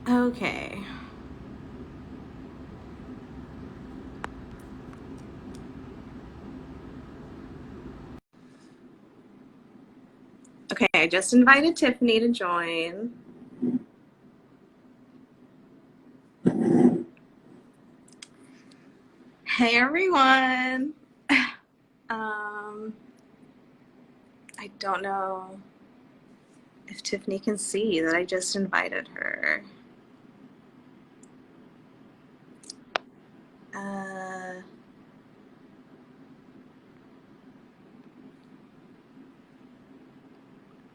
Okay. Okay, I just invited Tiffany to join. Hey everyone. I don't know if Tiffany can see that I just invited her.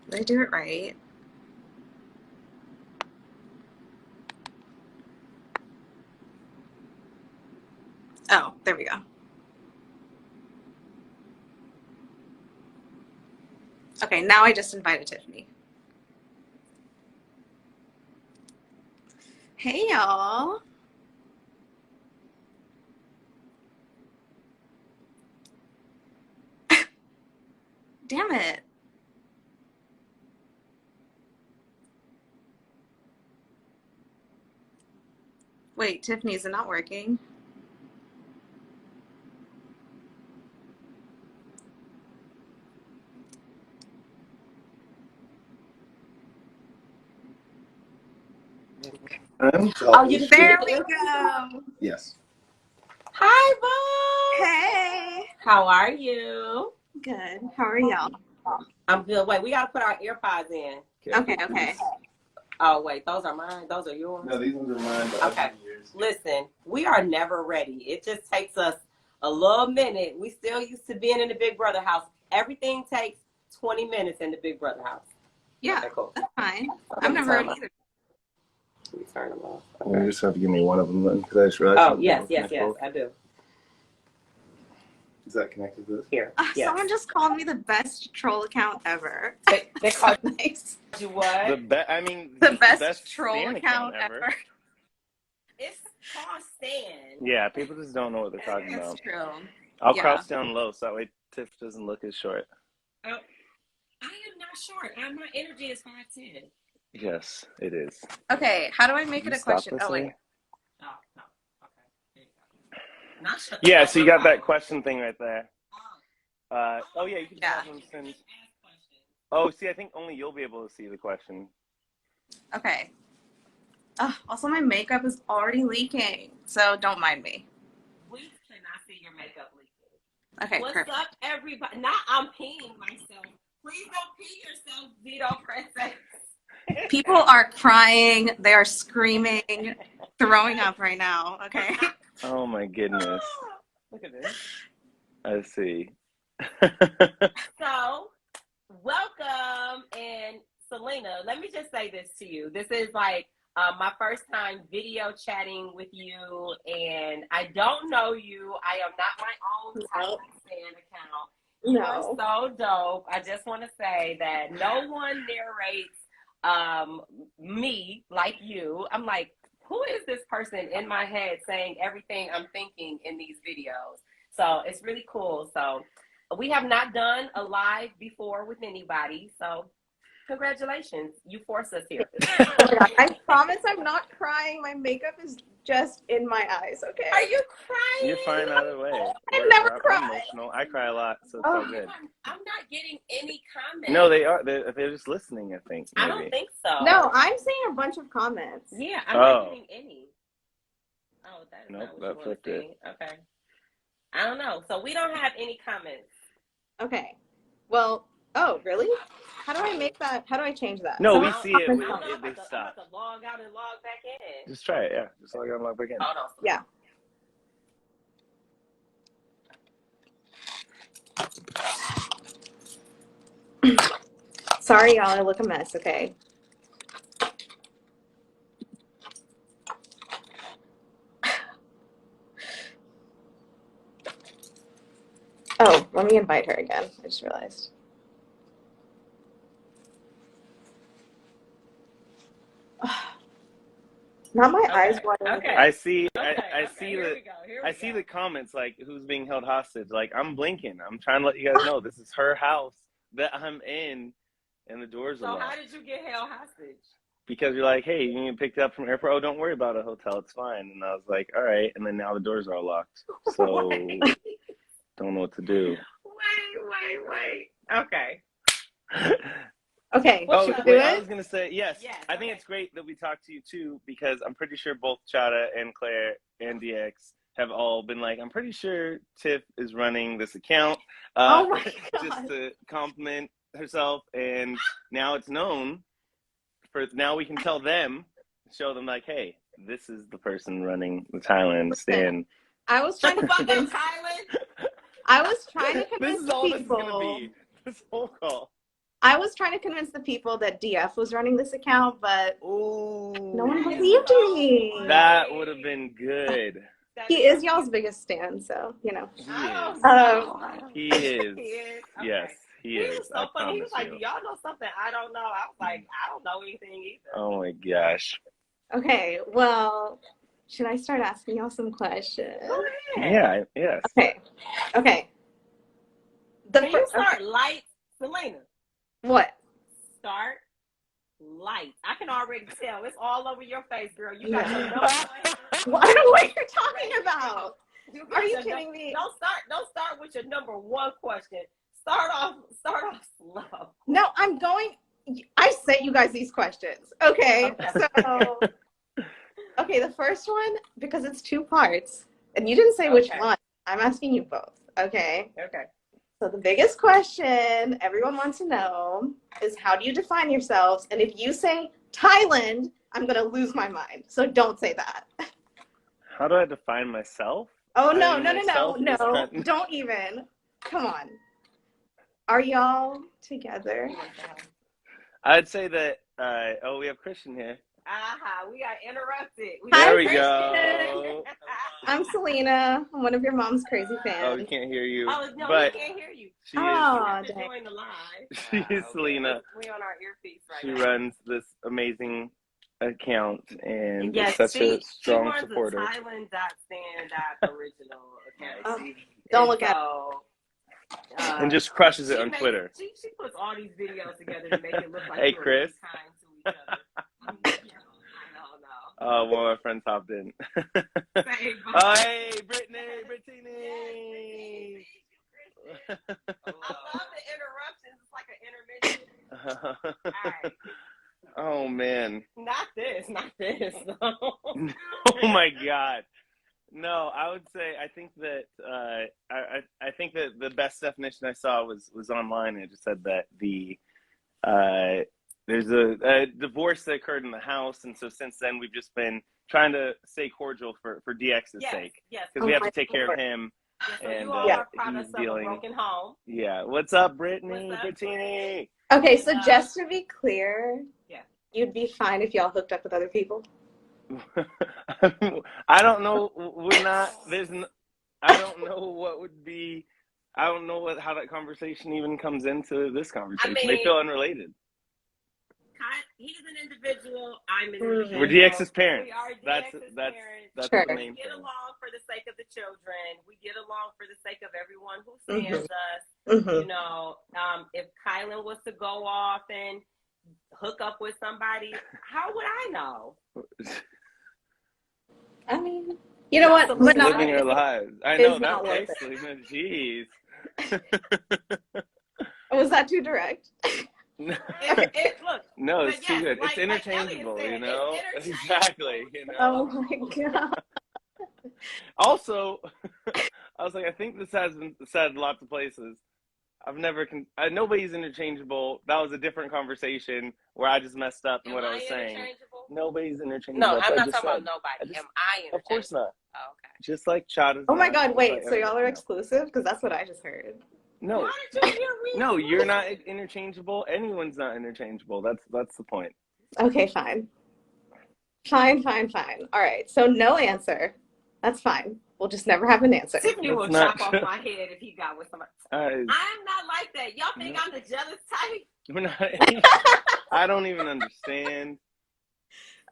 Did I do it right? Oh, there we go. Okay, now I just invited Tiffany. Hey y'all. Damn it. Wait, Tiffany, is it not working? Oh, you There we go. Yes. Hi, Bo. Hey. How are you? Good. How are y'all? I'm good. Wait, we gotta put our earpods in. Okay. Oh, wait, those are mine. Those are yours. No, these ones are mine. But Okay. Listen, we are never ready. It just takes us a little minute. We still used to being in the Big Brother house. Everything takes 20 minutes in the Big Brother house. Yeah, okay, cool. That's fine. I'm never ready either. Let me turn them off. Okay. You just have to give me one of them then, because I just realized. Oh, yes, I do. Is that connected to this? Here. Yes. Someone just called me the best troll account ever. They called nice. you what? The best troll account ever. It's called Stan. Yeah, people just don't know what they're talking about. That's true. I'll crouch down low so that way Tiff doesn't look as short. Oh, I am not short. My energy is 5'10". Yes, it is. Okay, how do I make it a question? Oh, wait. Oh, no. Okay. There you go. Not sure. Yeah, so you got that question thing right there. Yeah, you can have them send. Oh, see, I think only you'll be able to see the question. Okay. Also, my makeup is already leaking, so don't mind me. We cannot see your makeup leaking. Okay, What's perfect. up, everybody? Not I'm peeing myself. Please don't pee yourself, Vito Princess. People are crying. They are screaming, throwing up right now. Okay. Oh my goodness. Look at this. I see. So, welcome. And Selena, let me just say this to you. This is like my first time video chatting with you, and I don't know you. I am not my own Tiland fan account. You are so dope. I just want to say that no one narrates me like you. I'm like, who is this person in my head saying everything I'm thinking in these videos? So it's really cool. So we have not done a live before with anybody. So congratulations. You forced us here. I promise I'm not crying. My makeup is just in my eyes, okay? Are you crying? You're fine either way. I never cry. I'm emotional. I cry a lot, so it's all good. I'm not getting any comments. No, they are. They're just listening, I think. Maybe. I don't think so. No, I'm seeing a bunch of comments. Yeah, I'm not getting any. Oh, that is not what you want to see. Okay. I don't know. So we don't have any comments. Okay. Well, oh, really? How do I make that? How do I change that? No, we see it. They stop. I'm about to log out and log back in. Just try it, yeah. Just log out and log back in. Hold on. Yeah. Sorry, y'all. I look a mess, okay? Oh, let me invite her again. I just realized. Not my eyes watering. Okay. I see the comments like who's being held hostage. Like I'm blinking. I'm trying to let you guys know this is her house that I'm in and the doors are locked. So how did you get held hostage? because you're like, hey, you get picked up from airport. Oh, don't worry about a hotel. It's fine. And I was like, all right. And then now the doors are all locked. So don't know what to do. Wait. Okay. Okay. Oh, should we wait, do I it? was going to say, yes. I think it's great that we talked to you too, because I'm pretty sure both Chada and Claire and DX have all been like, I'm pretty sure Tiff is running this account. Oh my God. Just to compliment herself. And now it's known. Now we can tell them, show them like, hey, this is the person running the Tiland stand. I was trying to convince Tiland. I was trying to convince This is all people. this is gonna be. This whole call. I was trying to convince the people that DF was running this account, but Ooh, no one believed me. that would have been good. He is y'all's biggest stan, so you know. He is. He is. He is. Okay. Yes, he is. was so funny. He was like, you. "Do y'all know something I don't know?" I was like, "I don't know anything either." Oh my gosh. Okay, well, should I start asking y'all some questions? Go ahead. Yeah. Yes. Okay. Can you start light, Selena? What? Start light. I can already tell. It's all over your face, girl. You got your nose. What are you talking about? Are you kidding me? Don't start with your number one question. Start off slow. No, I sent you guys these questions. Okay. So okay, the first one, because it's 2 parts, and you didn't say which one. I'm asking you both. Okay. Okay. So the biggest question everyone wants to know is, how do you define yourselves? And if you say Tiland, I'm gonna lose my mind. So don't say that. How do I define myself? Oh no, don't even. Come on. Are y'all together? I'd say that. We have Christian here. We got interrupted. There we go. I'm Selena. I'm one of your mom's crazy fans. Oh, we can't hear you. Oh no, but we can't hear you. She is. Join the live. She is Selena. We on our earpiece right She now. runs this amazing account and yes, is such a strong she runs supporter. The Tiland.stand.original account. Don't look at and just crushes it on Twitter. She puts all these videos together to make it look like hey, Chris. Kind to each other. Oh, one of my friends hopped in. Oh, hey, Brittany. I love the interruptions. It's like an intermission. All right. Oh, man. Not this. Oh, my God. No, I would say I think that I think that the best definition I saw was online. It just said that there's a divorce that occurred in the house, and so since then we've just been trying to stay cordial for DX's sake, because we have to take care of him. So and you all are products of dealing. A broken home. Yeah. What's up, Brittany? Brittany. Okay, so just to be clear, you'd be fine if y'all hooked up with other people. I don't know. We're not. I don't know what would be. I don't know how that conversation even comes into this conversation. They feel unrelated. He's an individual. I'm an individual. We're DX's parents. We are DX's parents. That's sure. the main We get thing. along for the sake of the children. We get along for the sake of everyone who stands us. You know, if Kylan was to go off and hook up with somebody, how would I know? I mean, you know what? We're living our lives. I know that way. Jeez. Was that too direct? Look, no, it's too good. Like, it's interchangeable, like you know? it's Exactly, you know? Oh my God. Also, I was like, I think this has been said lots of places. I've never, nobody's interchangeable. That was a different conversation where I just messed up in what I was saying. Nobody's interchangeable. No, I'm not talking about nobody. Am I interchangeable? Of course not. Oh, okay. Just like Chada's. Oh my God, wait, so y'all are exclusive? Because that's what I just heard. No. No, you're not interchangeable. Anyone's not interchangeable. That's the point. Okay, fine. Fine. All right, so no answer. That's fine. We'll just never have an answer. Tiffany will chop off my head if he got with somebody. I'm not like that. Y'all think I'm the jealous type? We're not. I don't even understand.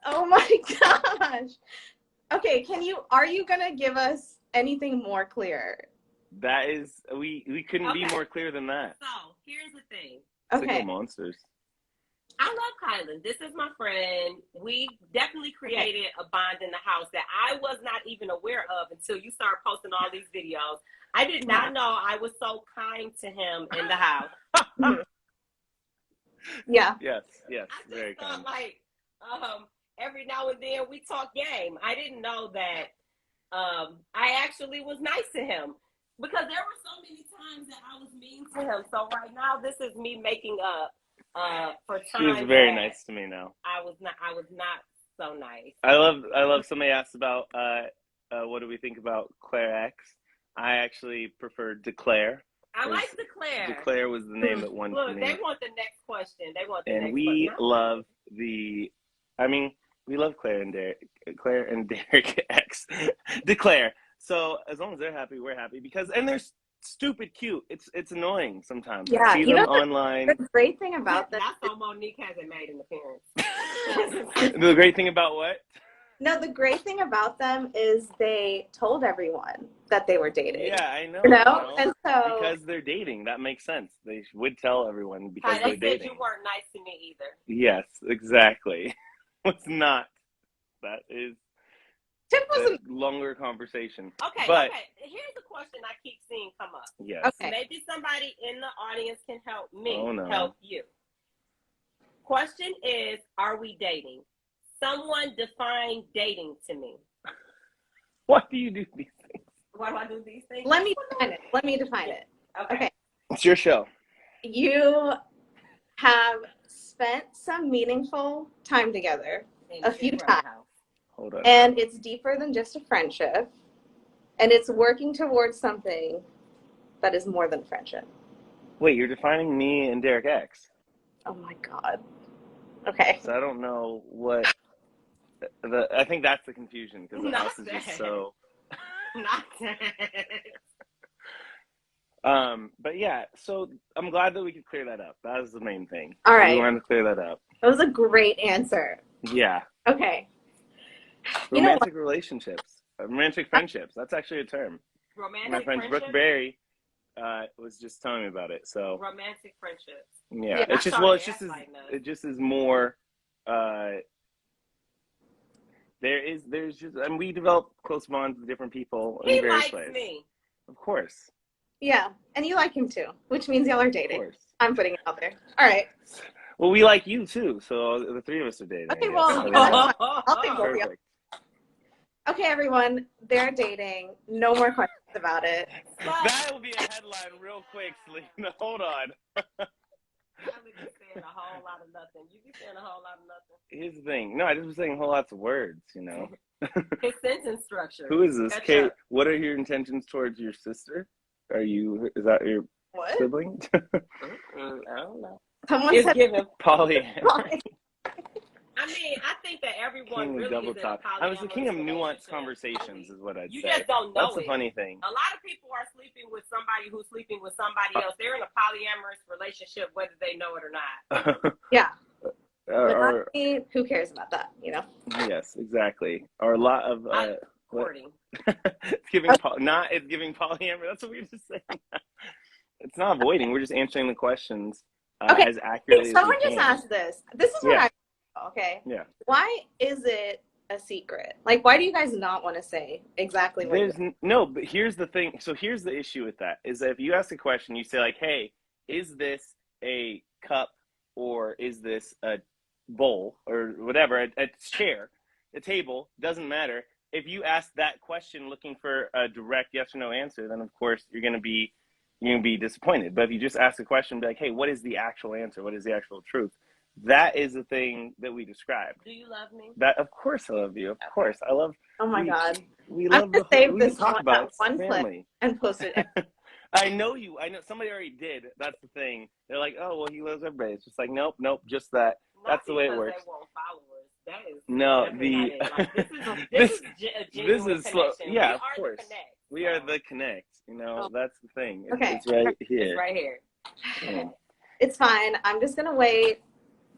Oh my gosh. Okay, are you gonna give us anything more clear? That is, we couldn't be more clear than that. So here's the thing. Okay. Single monsters. I love Kyland. This is my friend. We definitely created a bond in the house that I was not even aware of until you started posting all these videos. I did not know I was so kind to him in the house. Yeah. Yes, I very just thought kind. every now and then we talk game. I didn't know that I actually was nice to him because there were so many times that I was mean to him. So right now, this is me making up for time. He was very nice to me now. I was not so nice. I love somebody asked about what do we think about Claire X? I actually prefer Declare. I like Declare. Declare was the name that won for me. They want the next question. And we love we love Claire and Derek X. Declare. So as long as they're happy, we're happy and they're stupid cute. It's annoying sometimes. Yeah, I see them online. The great thing about them. That's why Monique hasn't made an appearance. The great thing about what? No, the great thing about them is they told everyone that they were dating. Yeah, I know. You know? And so because they're dating, that makes sense. They would tell everyone because they're dating. They said you weren't nice to me either. Yes, exactly. It's not. That is Tip was a longer conversation. Okay. Here's the question I keep seeing come up. Yes. Okay. Maybe somebody in the audience can help me help you. Question is, are we dating? Someone define dating to me. Why do you do these things? Why do I do these things? Let me define it. Okay. It's your show. You have spent some meaningful time together a few times. Hold on. And it's deeper than just a friendship. And it's working towards something that is more than friendship. Wait, you're defining me and Derek X. Oh my God. Okay. So I don't know what I think that's the confusion because the house is just so. Not that. But yeah, so I'm glad that we could clear that up. That was the main thing. All right. We wanted to clear that up. That was a great answer. Yeah. Okay. Romantic relationships, romantic friendships. That's actually a term. Romantic My friend Brooke Berry was just telling me about it. So romantic friendships. Yeah, it just is more. There's just, and we develop close bonds with different people in various ways. He likes me. Of course. Yeah, and you like him too, which means y'all are dating. Of course. I'm putting it out there. All right. Well, we like you too, so the three of us are dating. Okay, well, I'll think both of you. Okay, everyone, they're dating. No more questions about it. That will be a headline real quick, Selena. Hold on. I've been saying a whole lot of nothing. You be saying a whole lot of nothing. Here's the thing. No, I just was saying whole lots of words, you know. His sentence structure. Who is this? Kate, what are your intentions towards your sister? Is that your sibling? I don't know. Someone said giving polyamory. I mean, I think that everyone really is in a polyamorous I was the king of nuanced conversations, is what I'd say. You just don't know. That's the funny thing. A lot of people are sleeping with somebody who's sleeping with somebody else. They're in a polyamorous relationship, whether they know it or not. Yeah. Who cares about that? You know. Yes, exactly. Or a lot of courting. It's giving polyamory. That's what we were just saying. It's not avoiding. We're just answering the questions as accurately as we can. Someone just asked this. This is what okay. Yeah. Why is it a secret? Like, why do you guys not want to say exactly what but here's the thing. So here's the issue with that is that if you ask a question, you say like, hey, is this a cup or is this a bowl or whatever, a chair, a table, doesn't matter. If you ask that question looking for a direct yes or no answer, then of course you're going to be disappointed. But if you just ask a question, be like, hey, what is the actual answer? What is the actual truth? That is the thing that we described. Do you love me? That of course I love you. Of course I love. Oh my God! We love I'm gonna save this one clip and post it. I know somebody already did. That's the thing. They're like, oh well, he loves everybody. It's just like nope, just that. That's the way it works. They want followers. That is no, this is slow. Yeah, of course. We are the connect. You know, that's the thing. It's right here. It's right here. Yeah. It's fine. I'm just gonna wait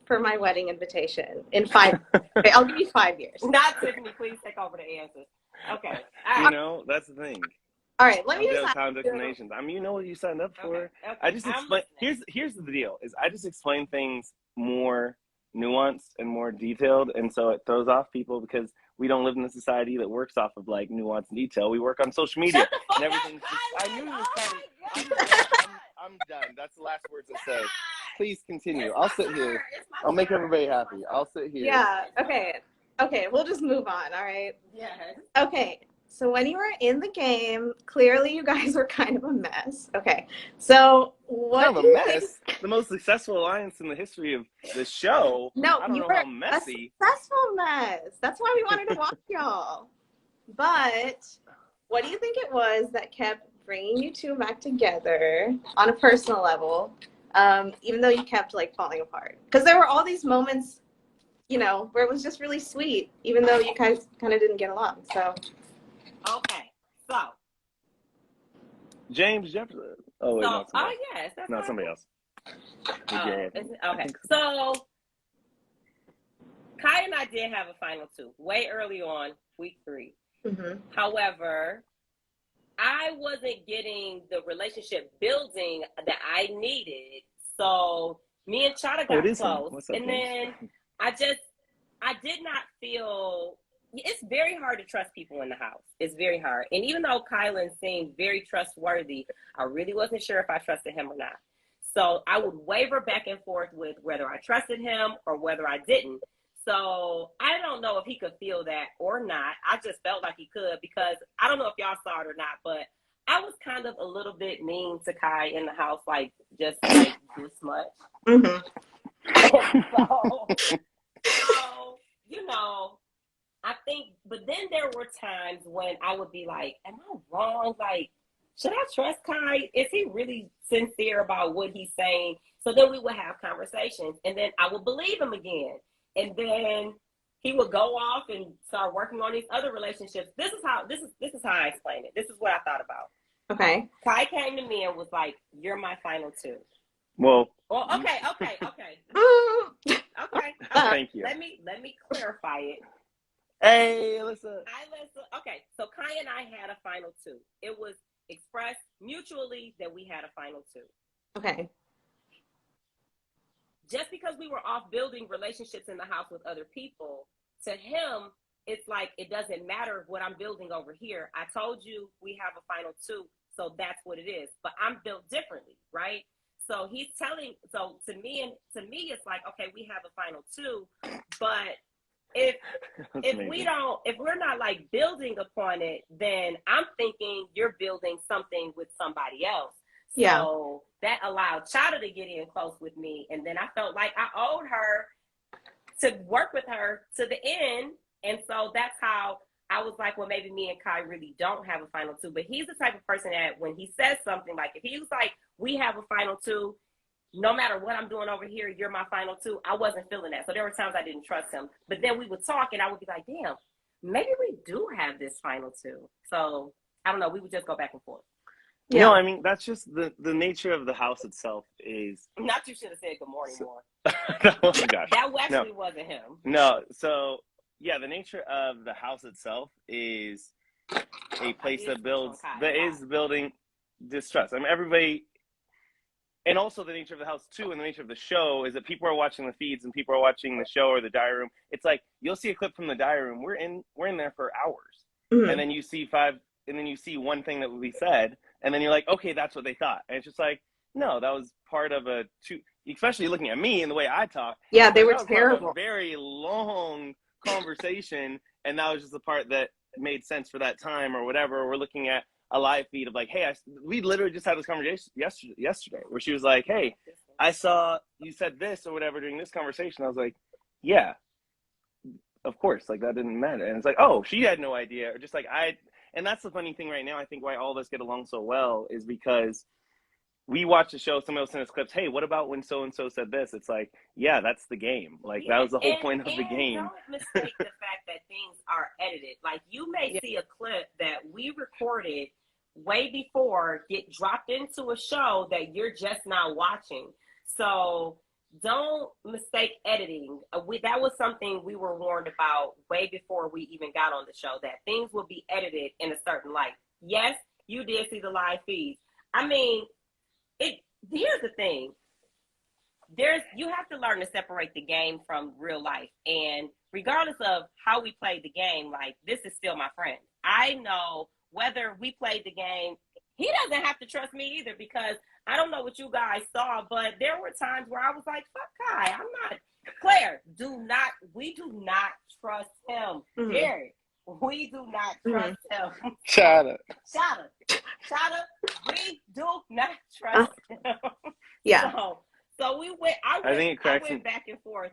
for my wedding invitation in 5 years. Okay, I'll give you 5 years. Not Tiffany, please take over the answers. Okay. You know, that's the thing. All right, let me just time destinations. I mean, you know what you signed up for. Okay. I just explain. Here's the deal: is I just explain things more nuanced and more detailed, and so it throws off people because we don't live in a society that works off of like nuance and detail. We work on social media Shut the fuck and everything's up, just, I knew it was Kyland. coming. I'm done. That's the last words I say. Please continue. I'll sit here. I'll make everybody happy. I'll sit here. Yeah. Okay. We'll just move on. All right. Yes. Okay. So when you were in the game, clearly you guys were kind of a mess. Okay. So what? Kind of a mess. The most successful alliance in the history of the show. No, I don't you know were how messy. a successful mess. That's why we wanted to watch y'all. But what do you think it was that kept bringing you two back together on a personal level, even though you kept like falling apart? Because there were all these moments, you know, where it was just really sweet, even though you guys kind of didn't get along. So. Okay, so. James Jefferson. Oh, wait, no, yes. That's no, somebody else. Okay, so Kai and I did have a final two way early on, week 3. Mm-hmm. However, I wasn't getting the relationship building that I needed. So me and Chada got close. And then I did not feel, it's very hard to trust people in the house. It's very hard. And even though Kylan seemed very trustworthy, I really wasn't sure if I trusted him or not. So I would waver back and forth with whether I trusted him or whether I didn't. So I don't know if he could feel that or not. I just felt like he could, because I don't know if y'all saw it or not, but I was kind of a little bit mean to Kai in the house, like just like this much. Mm-hmm. so, you know, I think, but then there were times when I would be like, am I wrong? Like, should I trust Kai? Is he really sincere about what he's saying? So then we would have conversations, and then I would believe him again. And then he would go off and start working on these other relationships. This is how I explain it. This is what I thought about. Okay. Kai came to me and was like, "You're my final two." Well, okay. Thank you. Let me clarify it. Hey, listen. Okay, so Kai and I had a final two. It was expressed mutually that we had a final two. Okay. Just because we were off building relationships in the house with other people, to him, it's like, it doesn't matter what I'm building over here. I told you we have a final two, so that's what it is. But I'm built differently, right? So he's telling, so to me, it's like, okay, we have a final two, but if we're not like building upon it, then I'm thinking you're building something with somebody else. Yeah. So that allowed Chada to get in close with me. And then I felt like I owed her to work with her to the end. And so that's how I was like, well, maybe me and Kai really don't have a final two. But he's the type of person that when he says something, like if he was like, we have a final two, no matter what I'm doing over here, you're my final two, I wasn't feeling that. So there were times I didn't trust him. But then we would talk and I would be like, damn, maybe we do have this final two. So I don't know. We would just go back and forth. Yeah. No, I mean, that's just the nature of the house itself is... Not you should have said good morning more. Oh, gosh. That actually wasn't him. No, so, yeah, the nature of the house itself is a place that is building distrust. I mean, everybody... And also the nature of the house, too, and the nature of the show is that people are watching the feeds and people are watching the show or the diary room. It's like, you'll see a clip from the diary room. We're in there for hours. Mm-hmm. And then you see one thing that will be said, and then you're like, okay, that's what they thought. And it's just like, no, that was part of especially looking at me and the way I talk. Yeah, they were terrible. A very long conversation, and that was just the part that made sense for that time or whatever. We're looking at a live feed of like, hey, we literally just had this conversation yesterday where she was like, hey, I saw you said this or whatever during this conversation. I was like, yeah, of course, like that didn't matter. And it's like, oh, she had no idea, or just like and that's the funny thing right now. I think why all of us get along so well is because we watch the show, somebody will send us clips, hey, what about when so-and-so said this? It's like, yeah, that's the game. Like, that was the whole point of the game. Don't mistake the fact that things are edited. Like, you may see a clip that we recorded way before get dropped into a show that you're just now watching. So don't mistake editing. That was something we were warned about way before we even got on the show, that things will be edited in a certain light. Yes, you did see the live feeds. I mean, here's the thing. you have to learn to separate the game from real life. And regardless of how we played the game, like, this is still my friend. I know whether we played the game, he doesn't have to trust me either, because I don't know what you guys saw, but there were times where I was like, fuck Kai, I'm not. Claire, we do not trust him. Derek, we do not trust him. Shut up. We do not trust him. Yeah. So we went. I went back and forth.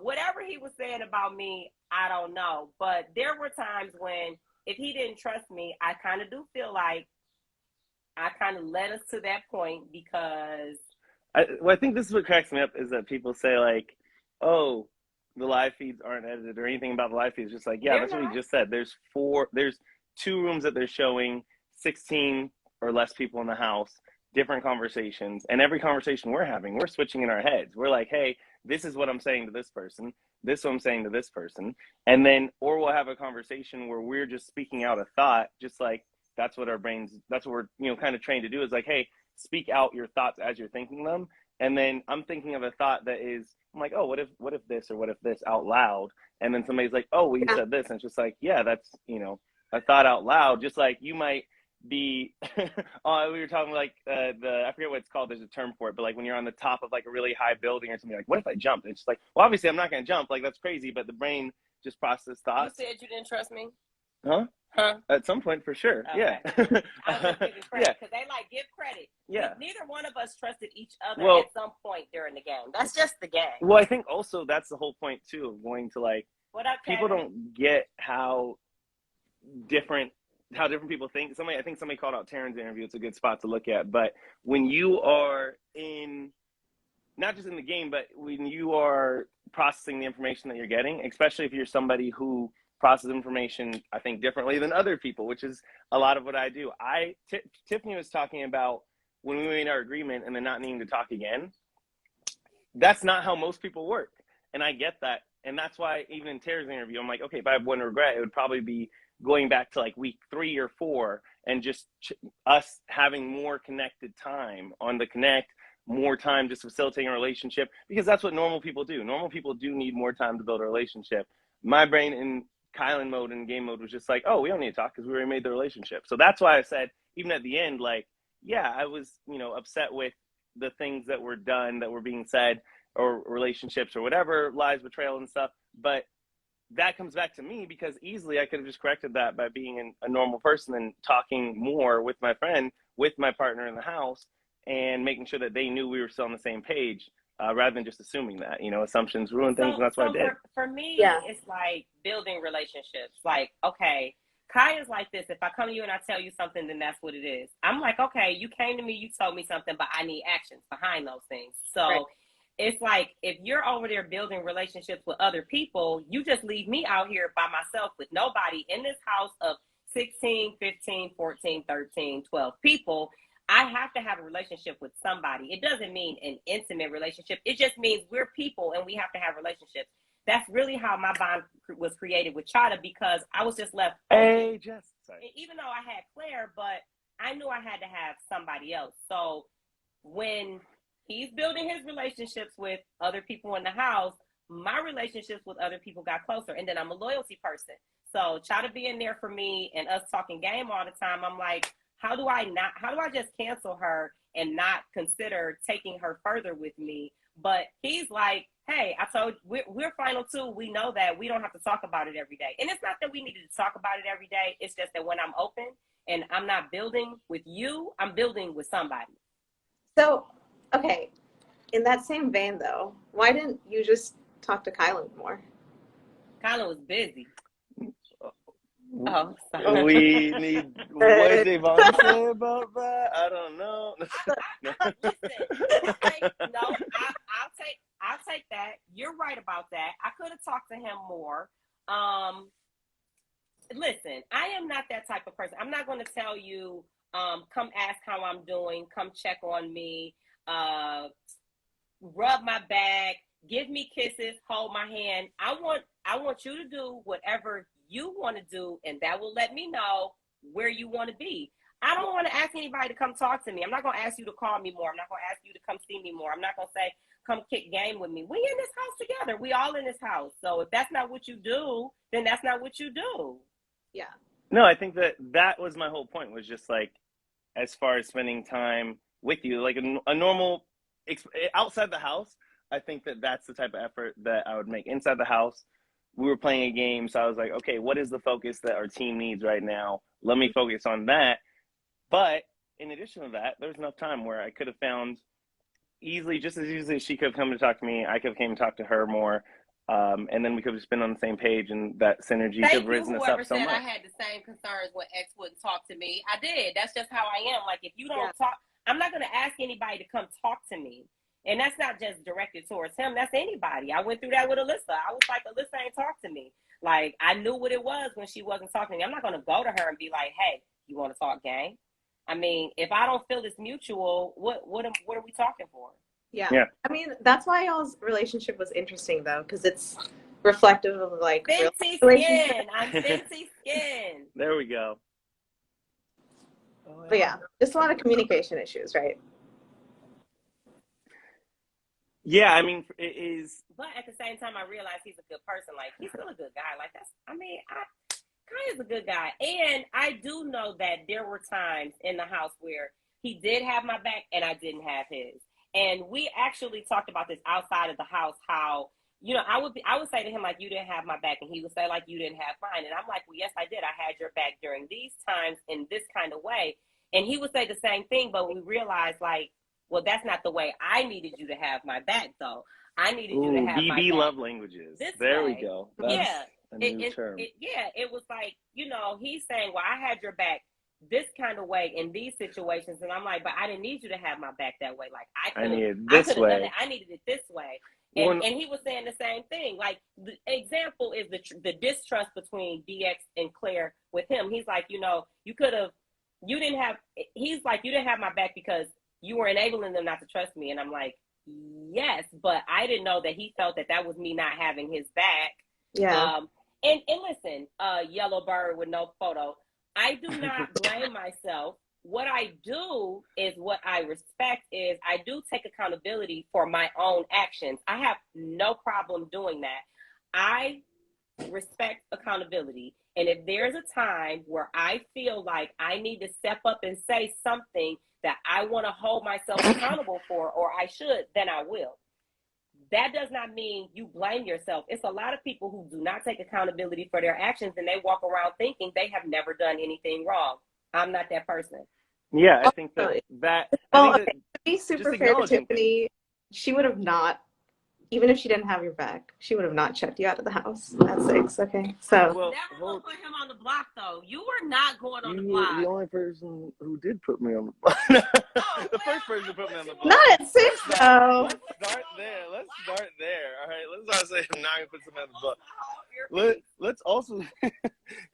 Whatever he was saying about me, I don't know. But there were times when, if he didn't trust me, I kind of do feel like I kind of led us to that point, because. I think this is what cracks me up, is that people say, like, oh, the live feeds aren't edited or anything about the live feeds. Just like, yeah, that's what we just said. There's 2 rooms that they're showing, 16 or less people in the house, different conversations. And every conversation we're having, we're switching in our heads. We're like, hey, this is what I'm saying to this person. This is what I'm saying to this person. And then, or we'll have a conversation where we're just speaking out a thought, just like, that's what we're, kind of trained to do, is like, hey, speak out your thoughts as you're thinking them. And then I'm thinking of a thought that is, I'm like, oh, what if this, or what if this, out loud? And then somebody's like, oh, well, you said this. And it's just like, yeah, that's, a thought out loud. Just like you might be, we were talking like I forget what it's called. There's a term for it, but like when you're on the top of like a really high building or something, like, what if I jumped? And it's just like, well, obviously I'm not going to jump. Like, that's crazy. But the brain just processes thoughts. You said you didn't trust me? Huh? At some point, for sure. Okay. Yeah. I was just giving credit, because they like, give credit. Yeah. Neither one of us trusted each other at some point during the game. That's just the game. Well, I think also that's the whole point too, of going to, like, what up, people Kevin? don't get how different people think. I think somebody called out Taryn's interview. It's a good spot to look at. But when you are in, not just in the game, but when you are processing the information that you're getting, especially if you're somebody who process information, I think, differently than other people, which is a lot of what I do. Tiffany was talking about when we made our agreement and then not needing to talk again. That's not how most people work. And I get that. And that's why even in Tara's interview, I'm like, okay, if I have one regret, it would probably be going back to like week 3 or 4 and just us having more connected time on the Connect, more time just facilitating a relationship, because that's what normal people do. Normal people do need more time to build a relationship. My brain in Kyland mode and game mode was just like, oh, we don't need to talk because we already made the relationship. So that's why I said, even at the end, like, yeah, I was, upset with the things that were done, that were being said, or relationships or whatever, lies, betrayal and stuff. But that comes back to me, because easily I could have just corrected that by being a normal person and talking more with my friend, with my partner in the house, and making sure that they knew we were still on the same page. Rather than just assuming that, assumptions ruin things, and that's what I did. For me, it's like building relationships. Like, okay, Kai is like this. If I come to you and I tell you something, then that's what it is. I'm like, okay, you came to me, you told me something, but I need actions behind those things. So it's like, if you're over there building relationships with other people, you just leave me out here by myself with nobody in this house of 16, 15, 14, 13, 12 people. I have to have a relationship with somebody. It doesn't mean an intimate relationship. It just means we're people and we have to have relationships. That's really how my bond was created with Chada, because I was just left. Hey, Jess. Sorry. Even though I had Claire, but I knew I had to have somebody else. So when he's building his relationships with other people in the house, my relationships with other people got closer. And then I'm a loyalty person. So Chada being there for me and us talking game all the time, I'm like, how do I just cancel her and not consider taking her further with me? But he's like, hey, I told you, we're final two. We know that we don't have to talk about it every day. And it's not that we needed to talk about it every day. It's just that when I'm open and I'm not building with you, I'm building with somebody. So, okay, in that same vein though, why didn't you just talk to Kyland more? Kyland was busy. Oh, sorry. We need, what did Yvonne say about that? I don't know. Listen, I'll take that. You're right about that. I could have talked to him more. Listen, I am not that type of person. I'm not going to tell you, come ask how I'm doing, come check on me, rub my back, give me kisses, hold my hand. I want you to do whatever you want to do, and that will let me know where you want to be. I don't want to ask anybody to come talk to me. I'm not going to ask you to call me more. I'm not going to ask you to come see me more. I'm not going to say, come kick game with me. We in this house together. We all in this house. So if that's not what you do, then that's not what you do. Yeah. No, I think that was my whole point, was just like, as far as spending time with you, like a normal, outside the house, I think that's the type of effort that I would make. Inside the house, we were playing a game, so I was like, okay, what is the focus that our team needs right now? Let me focus on that. But in addition to that, there was enough time where I could have found just as easily as she could have come to talk to me, I could have came to talk to her more. And then we could have just been on the same page, and that synergy could have risen us up so much. I had the same concerns when X wouldn't talk to me. I did. That's just how I am. Like, if you don't talk, I'm not going to ask anybody to come talk to me. And that's not just directed towards him. That's anybody. I went through that with Alyssa. I was like, Alyssa ain't talk to me. Like, I knew what it was when she wasn't talking to me. I'm not going to go to her and be like, hey, you want to talk gang? I mean, if I don't feel it's mutual, what are we talking for? Yeah. I mean, that's why y'all's relationship was interesting, though, because it's reflective of, like, fancy skin. I'm fancy skin. There we go. But yeah, just a lot of communication issues, right? Yeah, I mean, it is. But at the same time, I realize he's a good person. Like, he's still a good guy. Like, Kai is a good guy. And I do know that there were times in the house where he did have my back and I didn't have his. And we actually talked about this outside of the house, how, you know, I would say to him, like, you didn't have my back. And he would say, like, you didn't have mine. And I'm like, well, yes, I did. I had your back during these times in this kind of way. And he would say the same thing. But we realized, like, well, that's not the way I needed you to have my back, though. I needed you to have my back. love languages. There we go. That's a new term. It was like, you know, he's saying, well, I had your back this kind of way in these situations. And I'm like, but I didn't need you to have my back that way. Like, I needed it this way. I needed it this way. And he was saying the same thing. Like, the example is the distrust between DX and Claire with him. He's like, you know, he's like, you didn't have my back because you were enabling them not to trust me. And I'm like, yes, but I didn't know that he felt that was me not having his back. Yeah. And listen, yellow bird with no photo, I do not blame myself. What I do is, what I respect is, I do take accountability for my own actions. I have no problem doing that. I respect accountability. And if there's a time where I feel like I need to step up and say something that I want to hold myself accountable for, or I should, then I will. That does not mean you blame yourself. It's a lot of people who do not take accountability for their actions, and they walk around thinking they have never done anything wrong. I'm not that person. Yeah, I think that to be super fair to Tiffany, she would have not, even if she didn't have your back, she would have not checked you out of the house at 6. Okay, so never will put him on the block, though. You were not going on the block. You were the only person who did put me on the block. The first person who put me on the block. Not at 6, though. Let's start there. All right, let's not say I'm not gonna put somebody on the block. Let's also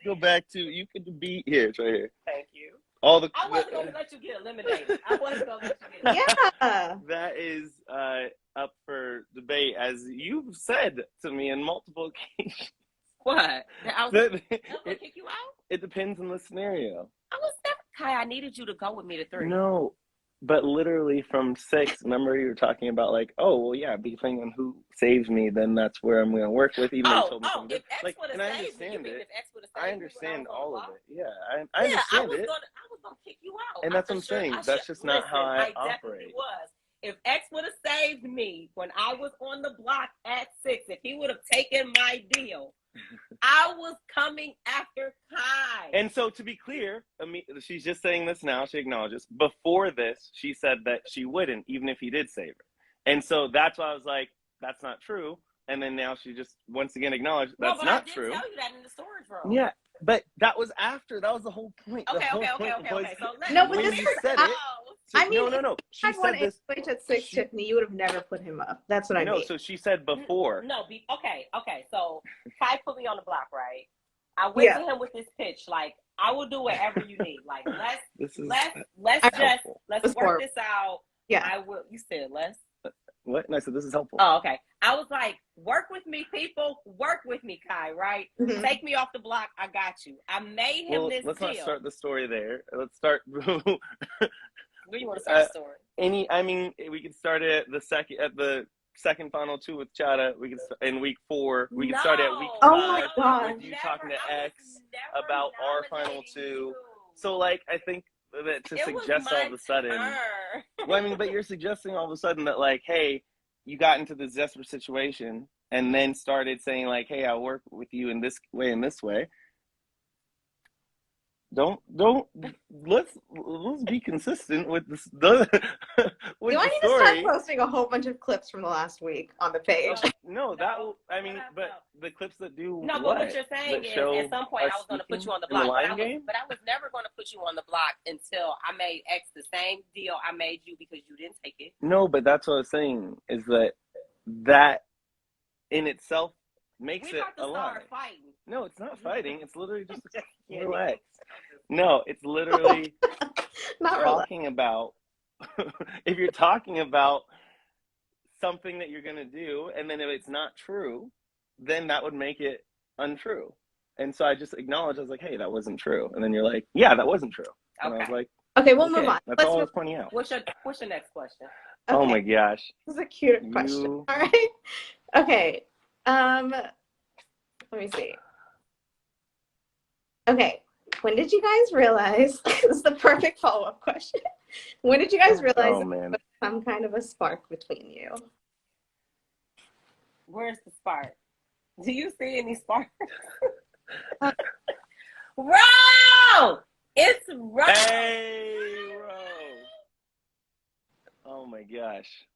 go back to, you could be here. It's right here. Thank you. I wasn't going to let you get eliminated. I wasn't going to let you get eliminated. Yeah. That is up for debate, as you've said to me on multiple occasions. What? I was going to kick you out? It depends on the scenario. I was never, Kai, I needed you to go with me to 3. No, but literally from 6, remember you were talking about, like, oh, well, yeah, depending on who saves me, then that's where I'm going to work with, even though you told me something if X would have saved me, if X would have saved me, I understand all of it. Yeah, I understand it. I was going to kick you out. And that's what I'm saying. That's just not how I operate. Was. If X would have saved me when I was on the block at 6, if he would have taken my deal, I was coming after Kai. And so, to be clear, she's just saying this now. She acknowledges. Before this, she said that she wouldn't, even if he did save her. And so that's why I was like, that's not true. And then now she just once again acknowledged that's not true. I did tell you that in the storage room. Yeah, but that was after. That was the whole point. Okay. So but when you said it. So, I mean, no. She said this. At 6, Tiffany, you would have never put him up. That's what I mean. No, so she said before. No, okay. So Kai put me on the block, right? I went to him with this pitch, like, I will do whatever you need. Like, let's work this out. Yeah. I will. You said let's. What? No, I said this is helpful. Oh, okay. I was like, work with me, people. Work with me, Kai, right? Mm-hmm. Take me off the block. I got you. I made him this let's deal. Not start the story there. Let's start. Where do you want to start the story? We could start at the second final two with Chada. We can in week 4. We can start at week No. 5 Oh my God. with you talking to X about our final 2. So like I think that to suggest all of a sudden. Well, I mean, but you're suggesting all of a sudden that like, hey, you got into this desperate situation and then started saying like, hey, I'll work with you in this way and this way. Don't let's be consistent with this with Do I the need to story. start posting a whole bunch of clips from the last week on the page? No, that will, I mean, but the clips that do No, but what you're saying is at some point I was going to put you on the block, but I was never going to put you on the block until I made X the same deal I made you because you didn't take it. No, but that's what I was saying is that in itself makes it a lie. Fighting. No, it's not fighting. It's literally just relax. No, it's literally Not talking about if you're talking about something that you're going to do, and then if it's not true, then that would make it untrue. And so I just acknowledged, I was like, hey, that wasn't true. And then you're like, yeah, that wasn't true. And I was like, okay, we'll move on. That's all I was pointing out. What's your next question? Okay. Oh my gosh. This is a cute question. All right. Okay. Let me see. Okay. When did you guys realize, this is the perfect follow-up question. When did you guys realize there was some kind of a spark between you? Where's the spark? Do you see any spark? Ro! It's Ro! Hey, Ro! Oh my gosh.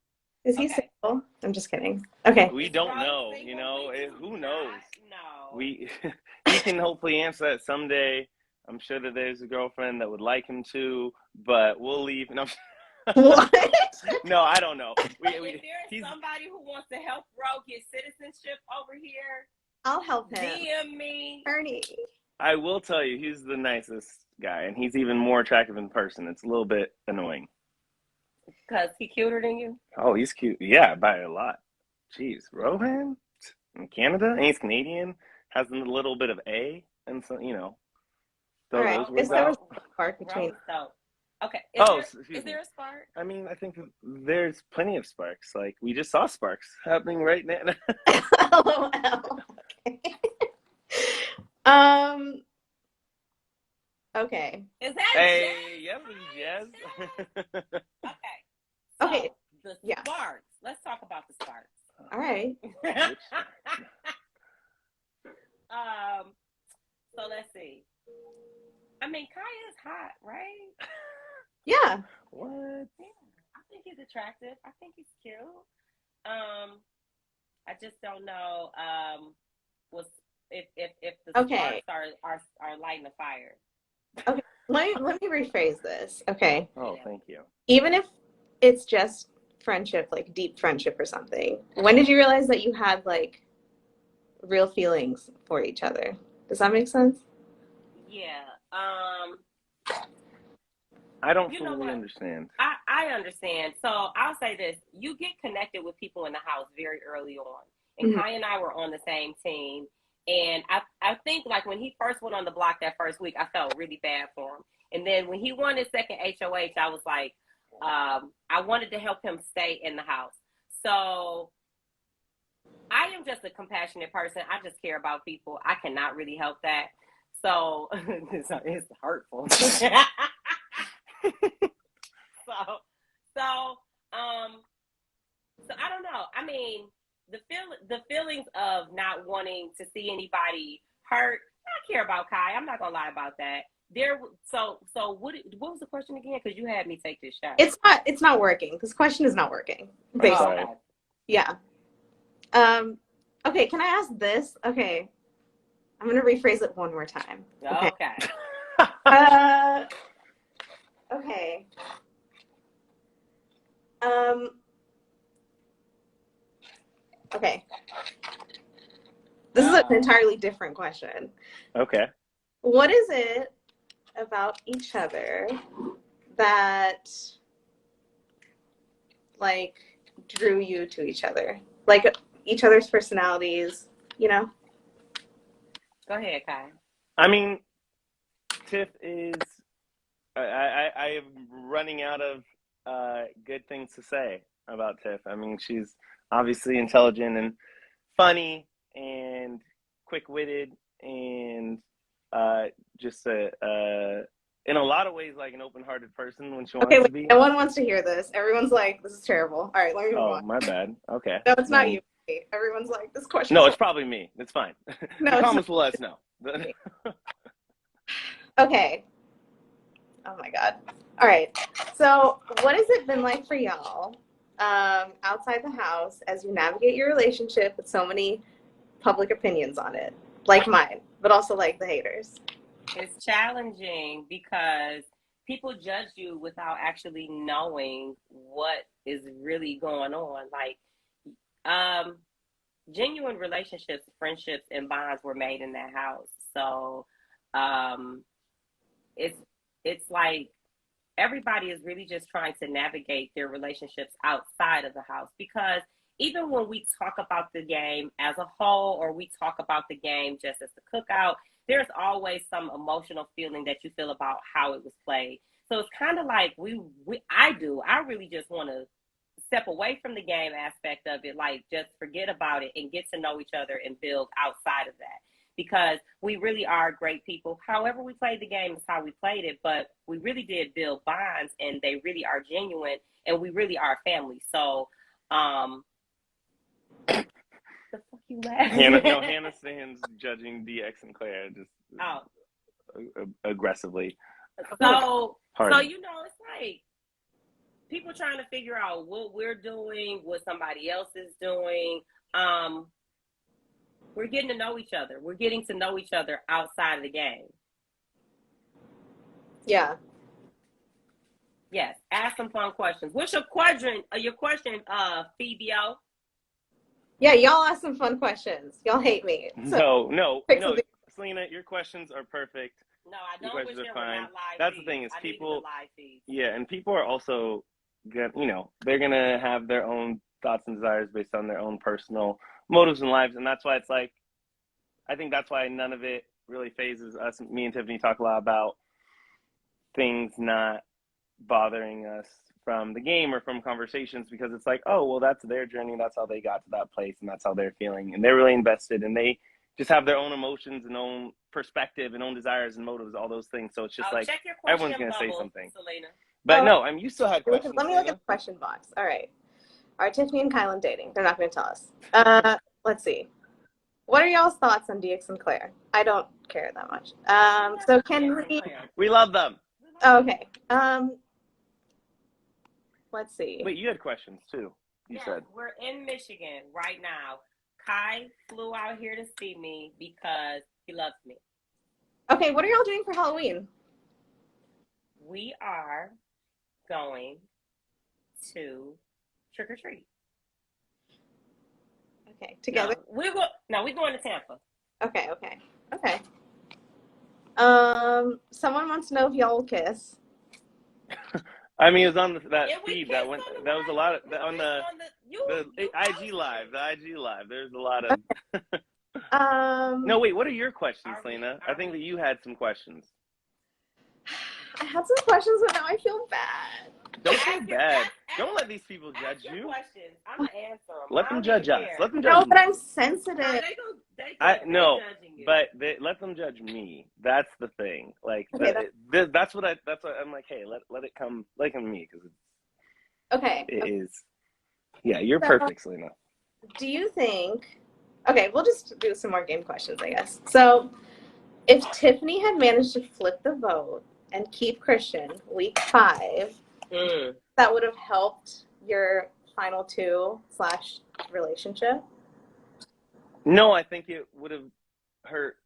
Is he single? I'm just kidding. Okay. We don't know, you know, who knows? No. He can hopefully answer that someday. I'm sure that there's a girlfriend that would like him too, but we'll leave. No, What? No, I don't know. If there's somebody who wants to help Ro get citizenship over here, I'll help him. DM me. Ernie. I will tell you, he's the nicest guy, and he's even more attractive in person. It's a little bit annoying. Because he cuter than you? Oh, he's cute. Yeah, by a lot. Jeez, Rohan in Canada, and he's Canadian, has a little bit of A, and so, you know. All right. Is there a spark between? Okay. Is there a spark? I mean, I think there's plenty of sparks. Like, we just saw sparks happening right now. LOL. Okay. Okay. Is that Hey, yes, yes. Okay. So, Okay. The sparks. Let's talk about the sparks. All right. So let's see. I mean, Kaya is hot, right? Yeah. What? Yeah, I think he's attractive. I think he's cute. I just don't know if the sparks are lighting a fire. Okay. Let me rephrase this. Okay. Oh, thank you. Even if it's just friendship, like deep friendship or something, when did you realize that you had like real feelings for each other? Does that make sense? Yeah. I don't fully understand. I understand. So I'll say this. You get connected with people in the house very early on. And Kai and I were on the same team. And I think like when he first went on the block that first week, I felt really bad for him. And then when he won his second HOH, I was like, I wanted to help him stay in the house. So I am just a compassionate person. I just care about people. I cannot really help that. So it's hurtful. So I don't know. I mean, the feelings of not wanting to see anybody hurt. I care about Kai. I'm not gonna lie about that. So what was the question again? Because you had me take this shot. It's not working. This question is not working. Basically. Oh, okay. Yeah. Okay, can I ask this? Okay. I'm gonna rephrase it one more time. Okay. Okay. Okay. This is an entirely different question. Okay. What is it about each other that like drew you to each other? Like each other's personalities, you know? Go ahead, Kai. I mean, Tiff is. I am running out of good things to say about Tiff. I mean, she's obviously intelligent and funny and quick-witted and just in a lot of ways like an open-hearted person when she wants to be. No one wants to hear this. Everyone's like, this is terrible. All right, let me move on. Oh, my bad. Okay. No, it's not you. Everyone's like, this question. No, it's probably me. It's fine. No, the comments will let us know. Okay. Oh my God. All right. So what has it been like for y'all outside the house as you navigate your relationship with so many public opinions on it? Like mine, but also like the haters. It's challenging because people judge you without actually knowing what is really going on. Like, genuine relationships, friendships, and bonds were made in that house. So, it's like everybody is really just trying to navigate their relationships outside of the house, because even when we talk about the game as a whole, or we talk about the game just as the cookout, there's always some emotional feeling that you feel about how it was played. So it's kind of like I really just want to step away from the game aspect of it, like just forget about it and get to know each other and build outside of that. Because we really are great people. However we played the game is how we played it, but we really did build bonds, and they really are genuine, and we really are family. So, the fuck you laughing? Hannah stands judging DX and Claire just aggressively. So you know, it's like people trying to figure out what we're doing, what somebody else is doing. We're getting to know each other. We're getting to know each other outside of the game. Yeah. Yes. Ask some fun questions. What's your question, Phoebe-O? Yeah, y'all ask some fun questions. Y'all hate me. So No. Selena, your questions are perfect. No, I don't. Your questions are fine. Live That's feeds. the thing is people. Yeah, and people are also, they're gonna have their own thoughts and desires based on their own personal motives and lives, and that's why it's like, I think that's why none of it really phases us. Me and Tiffany talk a lot about things not bothering us from the game or from conversations, because it's like, oh, well, that's their journey, that's how they got to that place, and that's how they're feeling, and they're really invested, and they just have their own emotions and own perspective and own desires and motives, all those things. So it's just like everyone's gonna say something. Selena. But you still had questions. Let me look at the question box. All right. Are Tiffany and Kyland dating? They're not going to tell us. Let's see. What are y'all's thoughts on DX and Claire? I don't care that much. So can we love them. Oh, okay. Let's see. Wait, you had questions too. You said. We're in Michigan right now. Kai flew out here to see me because he loves me. Okay, what are y'all doing for Halloween? We are going to trick or treat. Okay, together. We're going to Tampa. Okay. Someone wants to know if y'all will kiss. I mean, it was on that feed that went. That was a lot of on the IG live. The IG live. There's a lot of. No, wait. What are your questions, Selena? I think that you had some questions. I had some questions, but now I feel bad. Don't feel bad. Don't let these people judge you. Questions. I'm gonna answer them. Let them judge us. Let them judge. No, but I'm sensitive. Let them judge me. That's the thing. Like that's what I'm like. Hey, let it come to me, because it is. Yeah, you're perfect, Selena. Do you think? Okay, we'll just do some more game questions, I guess. So, if Tiffany had managed to flip the vote and keep Christian week 5, that would have helped your final 2 / relationship? No, I think it would have hurt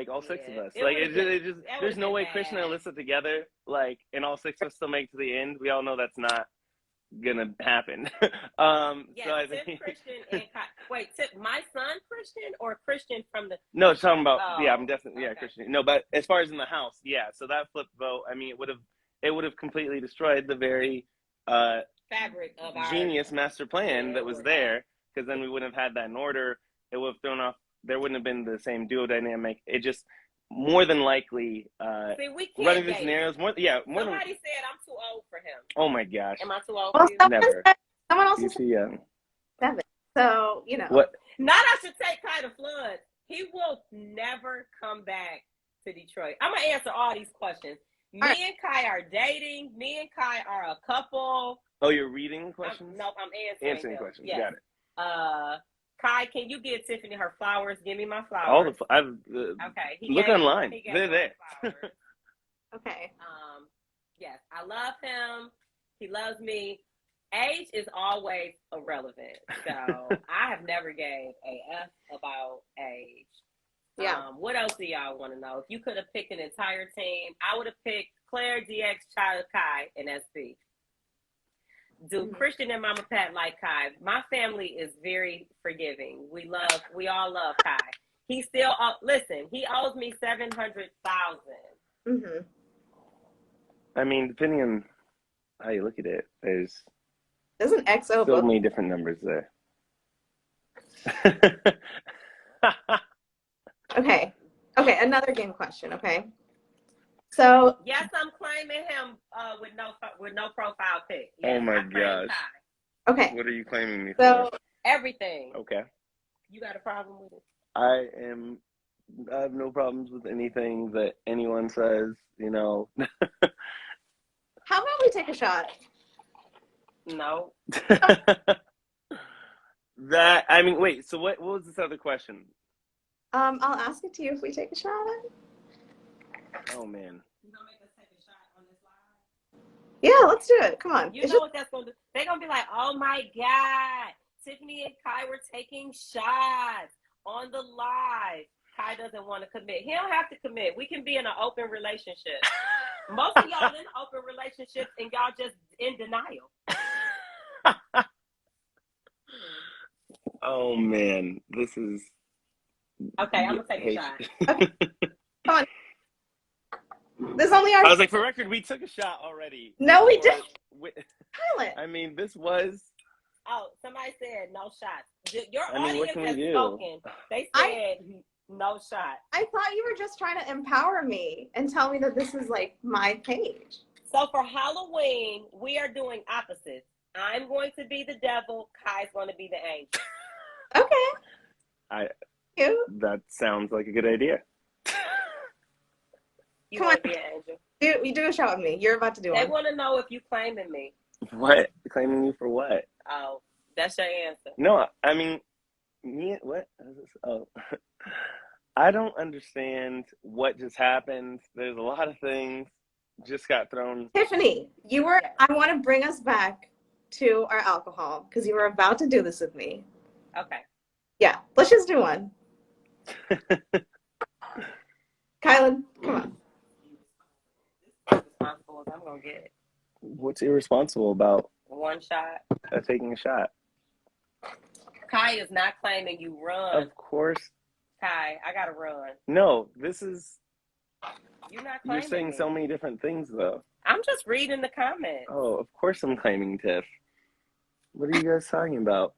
all 6 of us. There's no way Christian and Alyssa together, and all 6 of us still make it to the end. We all know that's not gonna happen. So I think Christian and my son Christian, or Christian from the. No, it's talking about I'm definitely Christian. No, but as far as in the house, so that flip vote, I mean, it would have completely destroyed the very fabric of our genius master plan that was there, because then we wouldn't have had that in order. It would have thrown off. There wouldn't have been the same duo dynamic. It just more than likely running the scenarios more. Yeah, somebody said I'm too old for him. Oh my gosh! Am I too old for you? Never. Someone else. You too young. 7. So, you know. What? Not I should take Kai to Flood. He will never come back to Detroit. I'm gonna answer all these questions. Me and Kai are dating. Me and Kai are a couple. Oh, you're reading questions? Nope, I'm answering questions. Yes. Got it. Kai, can you give Tiffany her flowers? Give me my flowers. All the okay. Look online. They're there. Okay. Yes, I love him. He loves me. Age is always irrelevant. So I have never gave a F about age. Yeah. What else do y'all want to know? If you could have picked an entire team, I would have picked Claire, DX, Child, Kai, and SB. Do Christian and Mama Pat like Kai? My family is very forgiving. We all love Kai. He still, listen, he owes me $700,000. Mm-hmm. I mean, depending on how you look at it, there's an XO so many different numbers there. Okay, another game question, okay? So yes, I'm claiming him with no profile pic. Yes, oh my gosh. Kai. Okay. What are you claiming me So for? Everything. Okay. You got a problem with it? I have no problems with anything that anyone says, you know. how about we take a shot? No. Wait, so what was this other question? I'll ask it to you if we take a shot. Oh man. You gonna make us take a shot on this live? Yeah, let's do it. Come on. You know what that's gonna do? They're gonna be like, oh my God, Tiffany and Kai were taking shots on the live. Kai doesn't want to commit. He don't have to commit. We can be in an open relationship. Most of y'all in open relationships and y'all just in denial. Oh man, this is okay. I'm gonna take a shot. Okay. Come on. This only our. I was like, for record, we took a shot already. No, we didn't. Tiland. I mean, this was. Oh, somebody said no shots. Your I mean, what audience can we has do? spoken. They said no shot. I thought you were just trying to empower me and tell me that this is like my page. So for Halloween, we are doing opposites. I'm going to be the devil. Kai's going to be the angel. Okay. That sounds like a good idea. You Come want on. to be an angel? You do a shot with me. You're about to do They one. want to know if you claiming me. What? Claiming me for what? Oh, that's your answer. No, I mean, what? Oh, I don't understand what just happened. There's a lot of things just got thrown. Tiffany, I want to bring us back to our alcohol because you were about to do this with me. Okay. Yeah, let's just do one. Kylan, come on. Responsible as I'm going to get. What's irresponsible about One shot. taking a shot? Kai is not claiming you run. Of course. Kai, I got to run. No, this is. You're not claiming You're saying me. so many different things, though. I'm just reading the comments. Oh, of course I'm claiming Tiff. What are you guys talking about?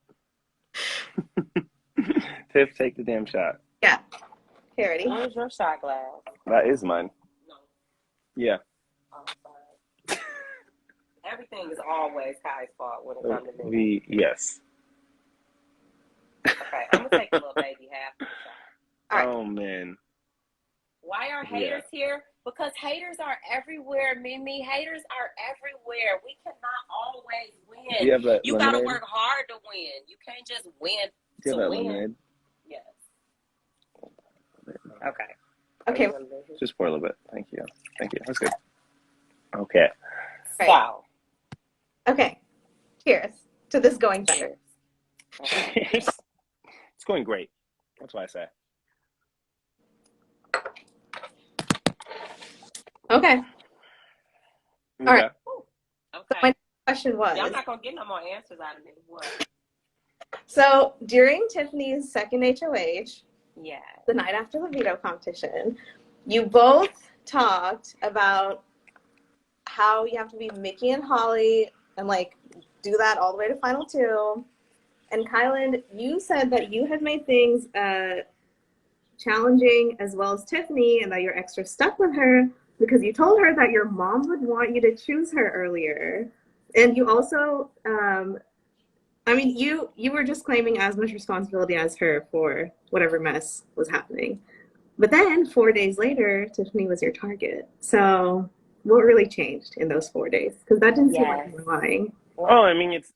Tiff, take the damn shot. Yeah. Okay, ready? Where's your shot glass? That is mine. No. Yeah. Oh, sorry. Everything is always Kai's fault when it comes to me. Yes. Okay, I'm going to take a little baby half of the shot. All right. Oh, man. Why are haters here? Because haters are everywhere, Mimi. Haters are everywhere. We cannot always win. Do you have that You got to lemonade? work hard to win. You can't just win Do you to have that win. lemonade? Yes. Okay. Okay. Just pour a little bit. Thank you. Thank you. That's good. Okay. So. Okay. Cheers to this going better. Cheers. It's going great. That's what I say. Okay. All right. So my Okay. question was, Y'all not going to get no more answers out of me. What? so during Tiffany's second HOH, Yeah. the night after the veto competition, you both talked about how you have to be Mickey and Holly and like do that all the way to final two. And Kyland, you said that you had made things challenging as well as Tiffany and that you're extra stuck with her because you told her that your mom would want you to choose her earlier. And you also I mean, you were just claiming as much responsibility as her for whatever mess was happening. But then 4 days later, Tiffany was your target. So what really changed in those 4 days? Because that didn't seem like Yes. you were lying. Oh, I mean, it's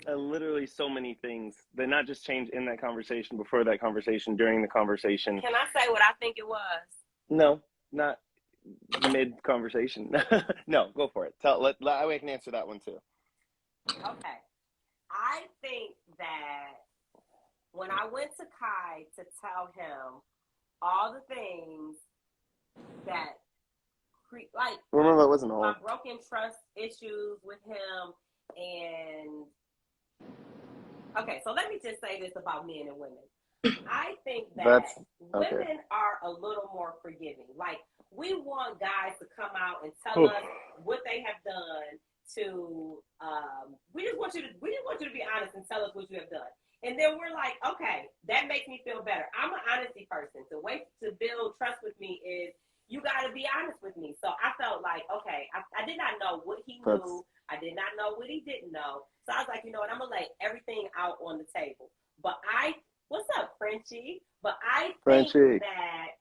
literally so many things that not just change in that conversation, before that conversation, during the conversation. Can I say what I think it was? No, not mid conversation. No, go for it. I can answer that one too. Okay. I think that when I went to Kai to tell him all the things that, like, Remember, it wasn't all. my broken trust issues with him, and okay, so let me just say this about men and women. I think that women are a little more forgiving. Like, we want guys to come out and tell us what they have done to we just want you to be honest and tell us what you have done. And then we're like, okay, that makes me feel better. I'm an honesty person. The way to build trust with me is you got to be honest with me. So I felt like, okay, I did not know what he knew. I did not know what he didn't know. So I was like, you know what, I'm going to lay everything out on the table. But what's up, Frenchie? But I think that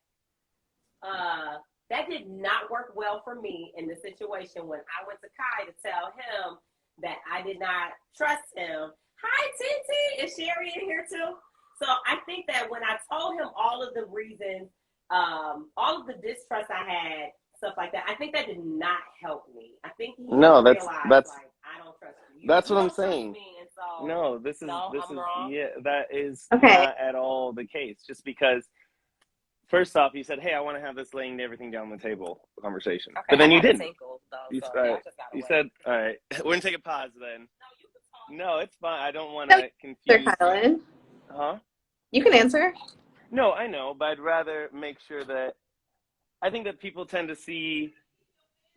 that did not work well for me in the situation when I went to Kai to tell him that I did not trust him. Hi, Titi. Is Sherry in here too? So I think that when I told him all of the reasons, all of the distrust I had, stuff like that, I think that did not help me. I think he realized, like, I don't trust you. That's what I'm saying. So, no, this is wrong. Yeah, that is not at all the case. Just because, first off, you said, "Hey, I want to have this laying everything down on the table conversation," okay, but then you didn't. You said, "All right, we're gonna take a pause then." No, it's fine. I don't want to confuse. Kyland. Huh? You can answer. No, I know, but I'd rather make sure that I think that people tend to see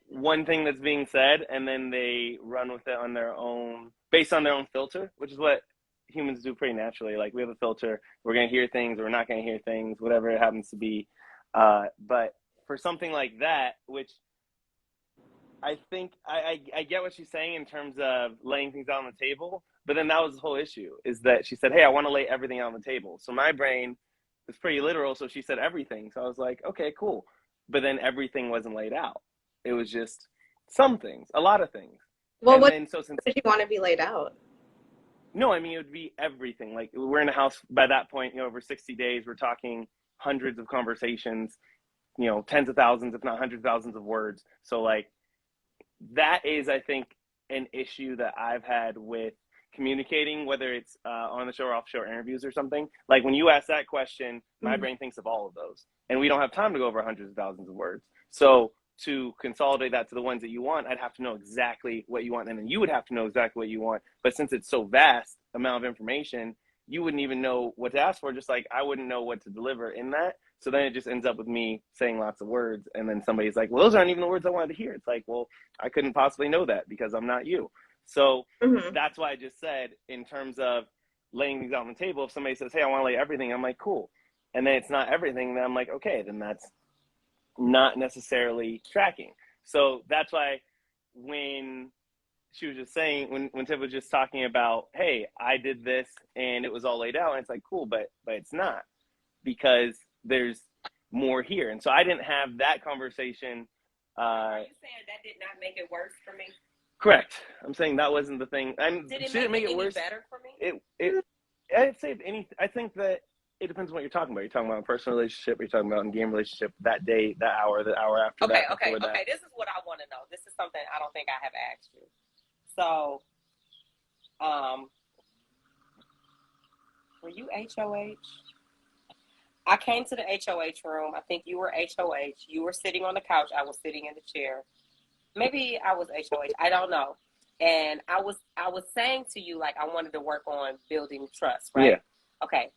one thing that's being said and then they run with it on their own, based on their own filter, which is what humans do pretty naturally. Like, we have a filter. We're going to hear things or we're not going to hear things, whatever it happens to be. But for something like that, which I think I get what she's saying in terms of laying things out on the table, but then that was the whole issue, is that she said, "Hey, I want to lay everything out on the table." So my brain is pretty literal, so she said everything. So I was like, okay, cool. But then everything wasn't laid out. It was just some things, a lot of things. Well, what did you want to be laid out? No, I mean, it would be everything. Like, we're in a house by that point, over 60 days, we're talking hundreds of conversations, tens of thousands, if not hundreds of thousands of words. So, like, that is, I think, an issue that I've had with communicating, whether it's on the show or off show interviews or something. Like, when you ask that question, my brain thinks of all of those, and we don't have time to go over hundreds of thousands of words. So to consolidate that to the ones that you want, I'd have to know exactly what you want, and then you would have to know exactly what you want. But since it's so vast amount of information, you wouldn't even know what to ask for, just like I wouldn't know what to deliver in that. So then it just ends up with me saying lots of words, and then somebody's like, well, those aren't even the words I wanted to hear. It's like, well, I couldn't possibly know that because I'm not you. So that's why I just said, in terms of laying things out on the table, if somebody says, "Hey, I want to lay everything," I'm like, cool. And then it's not everything, then I'm like, okay, then that's not necessarily tracking. So that's why when she was just saying, when Tiff was just talking about, "Hey, I did this and it was all laid out," and it's like, cool, but it's not, because there's more here. And so I didn't have that conversation. Are you saying that did not make it worse for me? Correct. I'm saying that wasn't the thing. Did it make it worse? Better for me? I'd say I think that it depends on what you're talking about. You're talking about a personal relationship, or you're talking about a game relationship, that day, that hour, the hour after that. Okay. This is what I want to know. This is something I don't think I have asked you. So, were you HOH? I came to the HOH room. I think you were HOH. You were sitting on the couch. I was sitting in the chair. Maybe I was HOH. I don't know. And I was saying to you, like, I wanted to work on building trust, right? Yeah. Okay.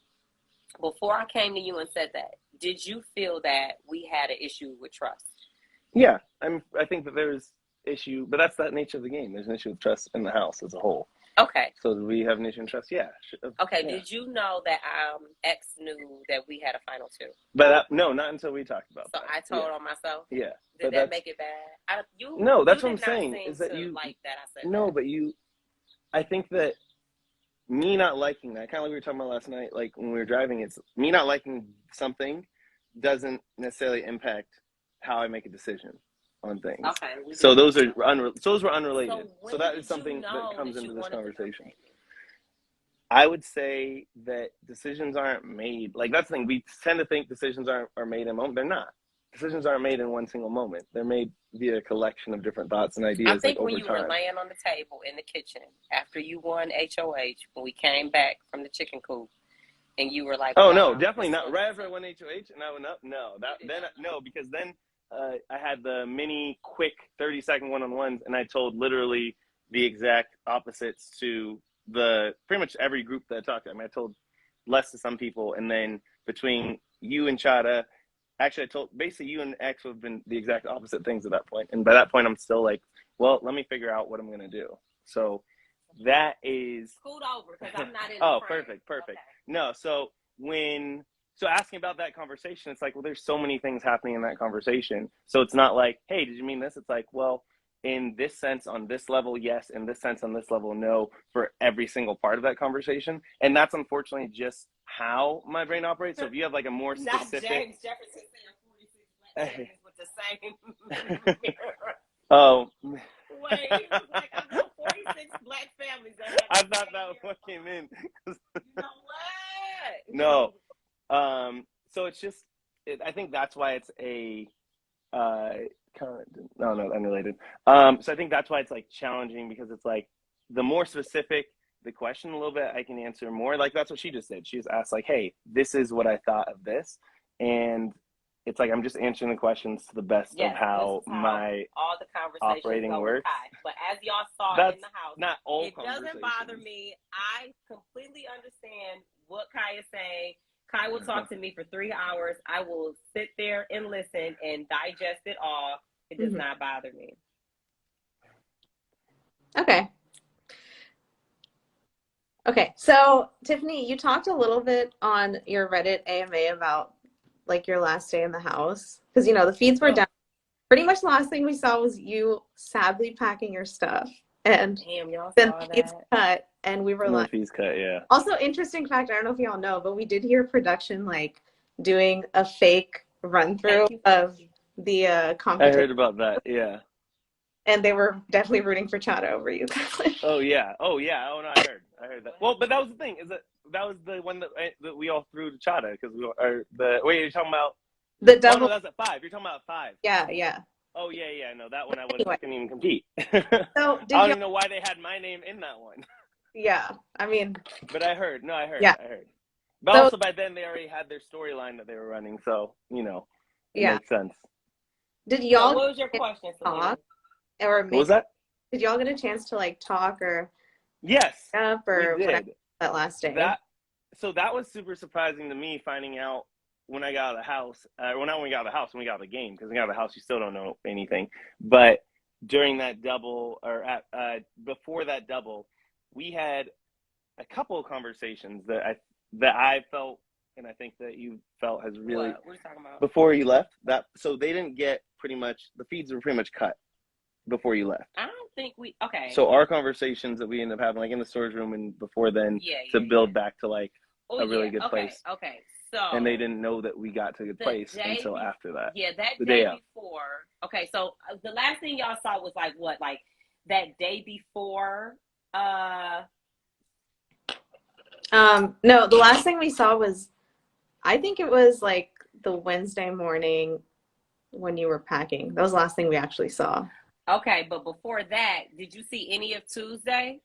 Before I came to you and said that, did you feel that we had an issue with trust? Yeah. I think that there's issue, but that's the nature of the game. There's an issue with trust in the house as a whole. Okay. So do we have an issue in trust? Yeah. Okay. Yeah. Did you know that ex knew that we had a final two? But no, not until we talked about so that. I told on myself? Yeah. Did that make it bad? No, that's what I'm saying. Is that you like that? I said no, that. but you. I think that me not liking that, kind of like we were talking about last night, like when we were driving, it's me not liking something doesn't necessarily impact how I make a decision on things. Okay. So those were unrelated. So that is something you know that comes that into you this wanted to conversation. do I would say that decisions aren't made. Like, that's the thing. We tend to think decisions are made in a moment. They're not. Decisions aren't made in one single moment. They're made via a collection of different thoughts and ideas. I think like, when over you time. were laying on the table in the kitchen after you won HOH, when we came back from the chicken coop, and you were like, "Oh wow, no, definitely not." Right after I won HOH and I went up, because then I had the mini, quick 30-second one-on-ones, and I told literally the exact opposites to pretty much every group that I talked to. I mean, I told less to some people, and then between you and Chada. Actually, I told basically you and X have been the exact opposite things at that point. And by that point, I'm still like, well, let me figure out what I'm going to do. So that is. Scoot over because I'm not in Oh, the frame. perfect. Okay. No, so asking about that conversation, it's like, well, there's so many things happening in that conversation. So it's not like, hey, did you mean this? It's like, well, in this sense, on this level, yes. In this sense, on this level, no, for every single part of that conversation. And that's unfortunately just how my brain operates. So if you have like a more specific. Not James Jefferson saying 46 black families with the same. Oh. Wait, he was like, I know 46 black families. I thought that was what came in. You know what? No. So it's just, I think that's why it's a. No, unrelated. So I think that's why it's like challenging, because it's like the more specific the question a little bit, I can answer more. Like that's what she just did. She just asked like, hey, this is what I thought of this. And it's like, I'm just answering the questions to the best of how my all the operating works. But as y'all saw in the house, not all it doesn't bother me. I completely understand what Kai is saying. Kai will talk to me for 3 hours. I will sit there and listen and digest it all. It does not bother me. Okay, so Tiffany, you talked a little bit on your Reddit AMA about like your last day in the house, because the feeds were down. Pretty much the last thing we saw was you sadly packing your stuff, and then the feeds cut, and we were like, fees cut, yeah. Also, interesting fact, I don't know if y'all know, but we did hear production like doing a fake run through of the competition. I heard about that, yeah. And they were definitely rooting for Chada over you. Oh yeah. Oh no, I heard that. Well, but that was the thing, is that was the one that we all threw to Chada, because wait, you're talking about the double? Oh no, that's at 5. You're talking about 5. Yeah. Oh yeah. No, that one I couldn't even compete. So I don't even know why they had my name in that one. Yeah, I mean. But I heard. Yeah. I heard. But also by then they already had their storyline that they were running, so it makes sense. Did y'all? So what was your question, Selena? What was that? Did y'all get a chance to like talk or? Yes. Up or we did. That last day? That was super surprising to me, finding out when I got out of the house. Well, not when we got out of the house, when we got out of the game, because when you got out of the house, you still don't know anything. But during that double, or before that double, we had a couple of conversations that I felt, and I think that you felt has really. What are you talking about? Before you left, so they didn't get the feeds were pretty much cut before you left. I don't think okay. So our conversations that we ended up having, like in the storage room and before then, to build back to like a really good place. Okay. So. And they didn't know that we got to a good place until after that. Yeah, the day before. Okay, so the last thing y'all saw was like what, like that day before. No, the last thing we saw was, I think it was like the Wednesday morning when you were packing. That was the last thing we actually saw. Okay, but before that, did you see any of Tuesday?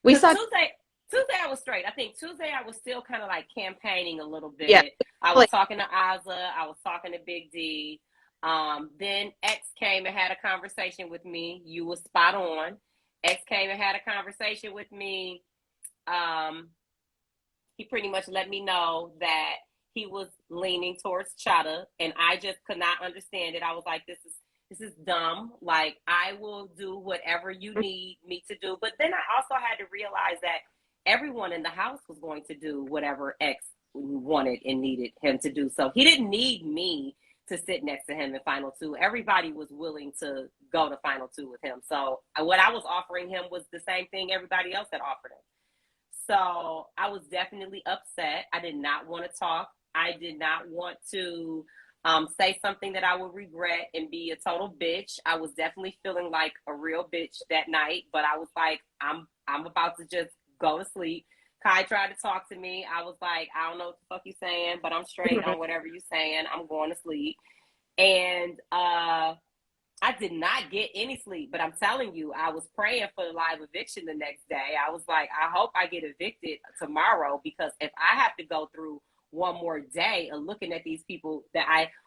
We saw Tuesday I was straight. I think Tuesday I was still kind of like campaigning a little bit. Yeah. I was talking to Azza. I was talking to Big D. Then X came and had a conversation with me. You were spot on. X came and had a conversation with me. He pretty much let me know that he was leaning towards Chada, and I just could not understand it. I was like, this is dumb. Like, I will do whatever you need me to do. But then I also had to realize that everyone in the house was going to do whatever X wanted and needed him to do. So he didn't need me to sit next to him in final two. Everybody was willing to go to final two with him. So what I was offering him was the same thing everybody else had offered him. So I was definitely upset. I did not want to talk. I did not want to say something that I would regret and be a total bitch. I was definitely feeling like a real bitch that night, but I was like, I'm about to just go to sleep. Kai tried to talk to me. I was like, I don't know what the fuck you saying, but I'm straight on whatever you saying. I'm going to sleep. And I did not get any sleep, but I'm telling you, I was praying for the live eviction the next day. I was like, I hope I get evicted tomorrow, because if I have to go through one more day of looking at these people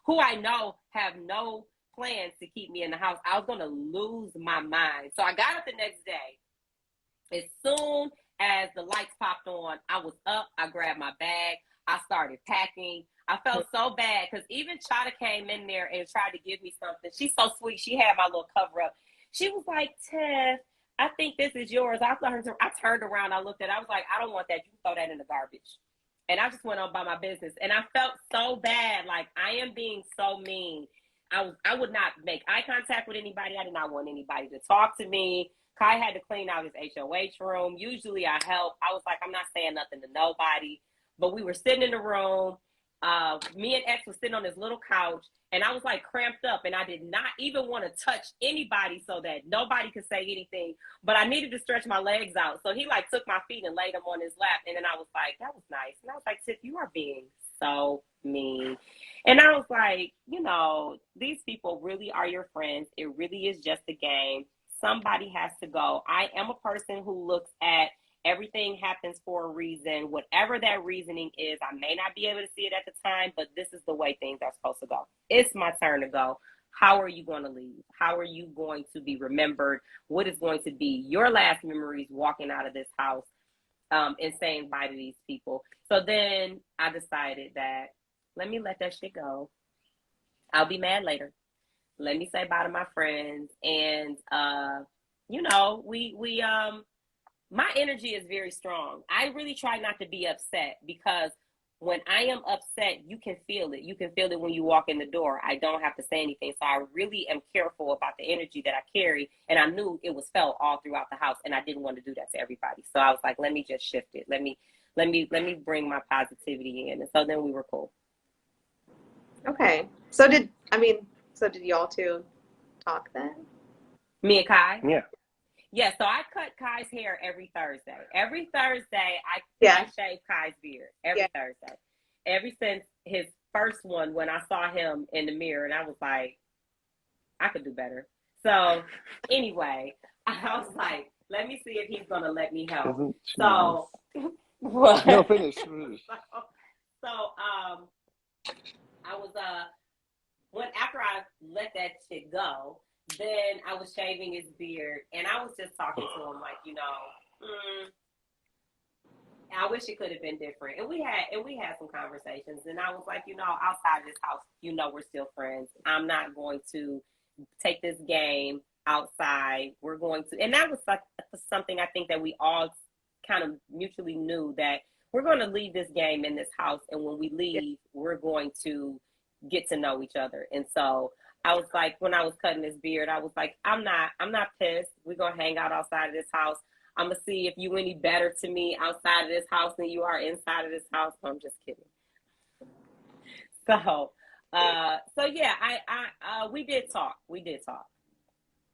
who I know have no plans to keep me in the house, I was going to lose my mind. So I got up the next day. As soon as the lights popped on, I was up, I grabbed my bag, I started packing. I felt so bad because even Chada came in there and tried to give me something. She's so sweet. She had my little cover up. She was like, Tiff, I think this is yours. I turned around, I looked at it, I was like, I don't want that. You can throw that in the garbage. And I just went on by my business. And I felt so bad. Like, I am being so mean. I would not make eye contact with anybody. I did not want anybody to talk to me. Kai had to clean out his HOH room. Usually I help. I was like, I'm not saying nothing to nobody. But we were sitting in the room. Me and X was sitting on this little couch, and I was like cramped up, and I did not even want to touch anybody so that nobody could say anything. But I needed to stretch my legs out. So he like took my feet and laid them on his lap. And then I was like, that was nice. And I was like, Tiff, you are being so mean. And I was like, you know, these people really are your friends. It really is just a game. Somebody has to go. I am a person who looks at everything happens for a reason. Whatever that reasoning is, I may not be able to see it at the time, but this is the way things are supposed to go. It's my turn to go. How are you going to leave? How are you going to be remembered? What is going to be your last memories walking out of this house and saying bye to these people? So then I decided that let me let that shit go. I'll be mad later. Let me say bye to my friends. And, you know, my energy is very strong. I really try not to be upset, because when I am upset, you can feel it. You can feel it when you walk in the door. I don't have to say anything. So I really am careful about the energy that I carry. And I knew it was felt all throughout the house, and I didn't want to do that to everybody. So I was like, let me just shift it. Let me bring my positivity in. And so then we were cool. Okay. So did y'all two talk then? Me and Kai? Yeah. Yeah, so I cut Kai's hair every Thursday. Every Thursday, I shave Kai's beard. Every Thursday. Ever since his first one, when I saw him in the mirror, and I was like, I could do better. So I was like, let me see if he's going to let me help. So, what? No, finish. So, I was, after I let that shit go, then I was shaving his beard, and I was just talking to him like, you know, I wish it could have been different. And we had some conversations, and I was like, you know, outside of this house, you know, we're still friends. I'm not going to take this game outside. We're going to, and that was like something I think that we all kind of mutually knew, that we're going to leave this game in this house, and when we leave, we're going to get to know each other. And so I was like, when I was cutting his beard, I was like, I'm not pissed. We're going to hang out outside of this house. I'm going to see if you any better to me outside of this house than you are inside of this house. I'm just kidding. So yeah, we did talk.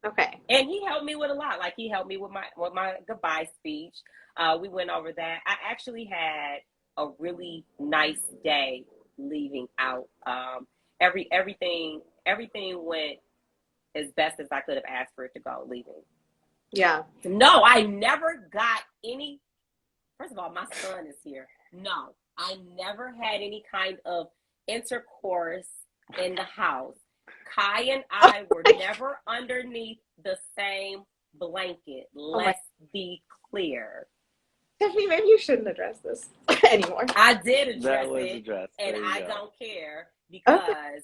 Okay. And he helped me with a lot. Like, he helped me with my goodbye speech. We went over that. I actually had a really nice day leaving out. Everything went as best as I could have asked for it to go leaving. Yeah. No, I never got any. First of all, my son is here. No, I never had any kind of intercourse in the house. Kai and I were never underneath the same blanket. Let's be clear. Tiffany, maybe you shouldn't address this anymore. I did address it, and I don't care, because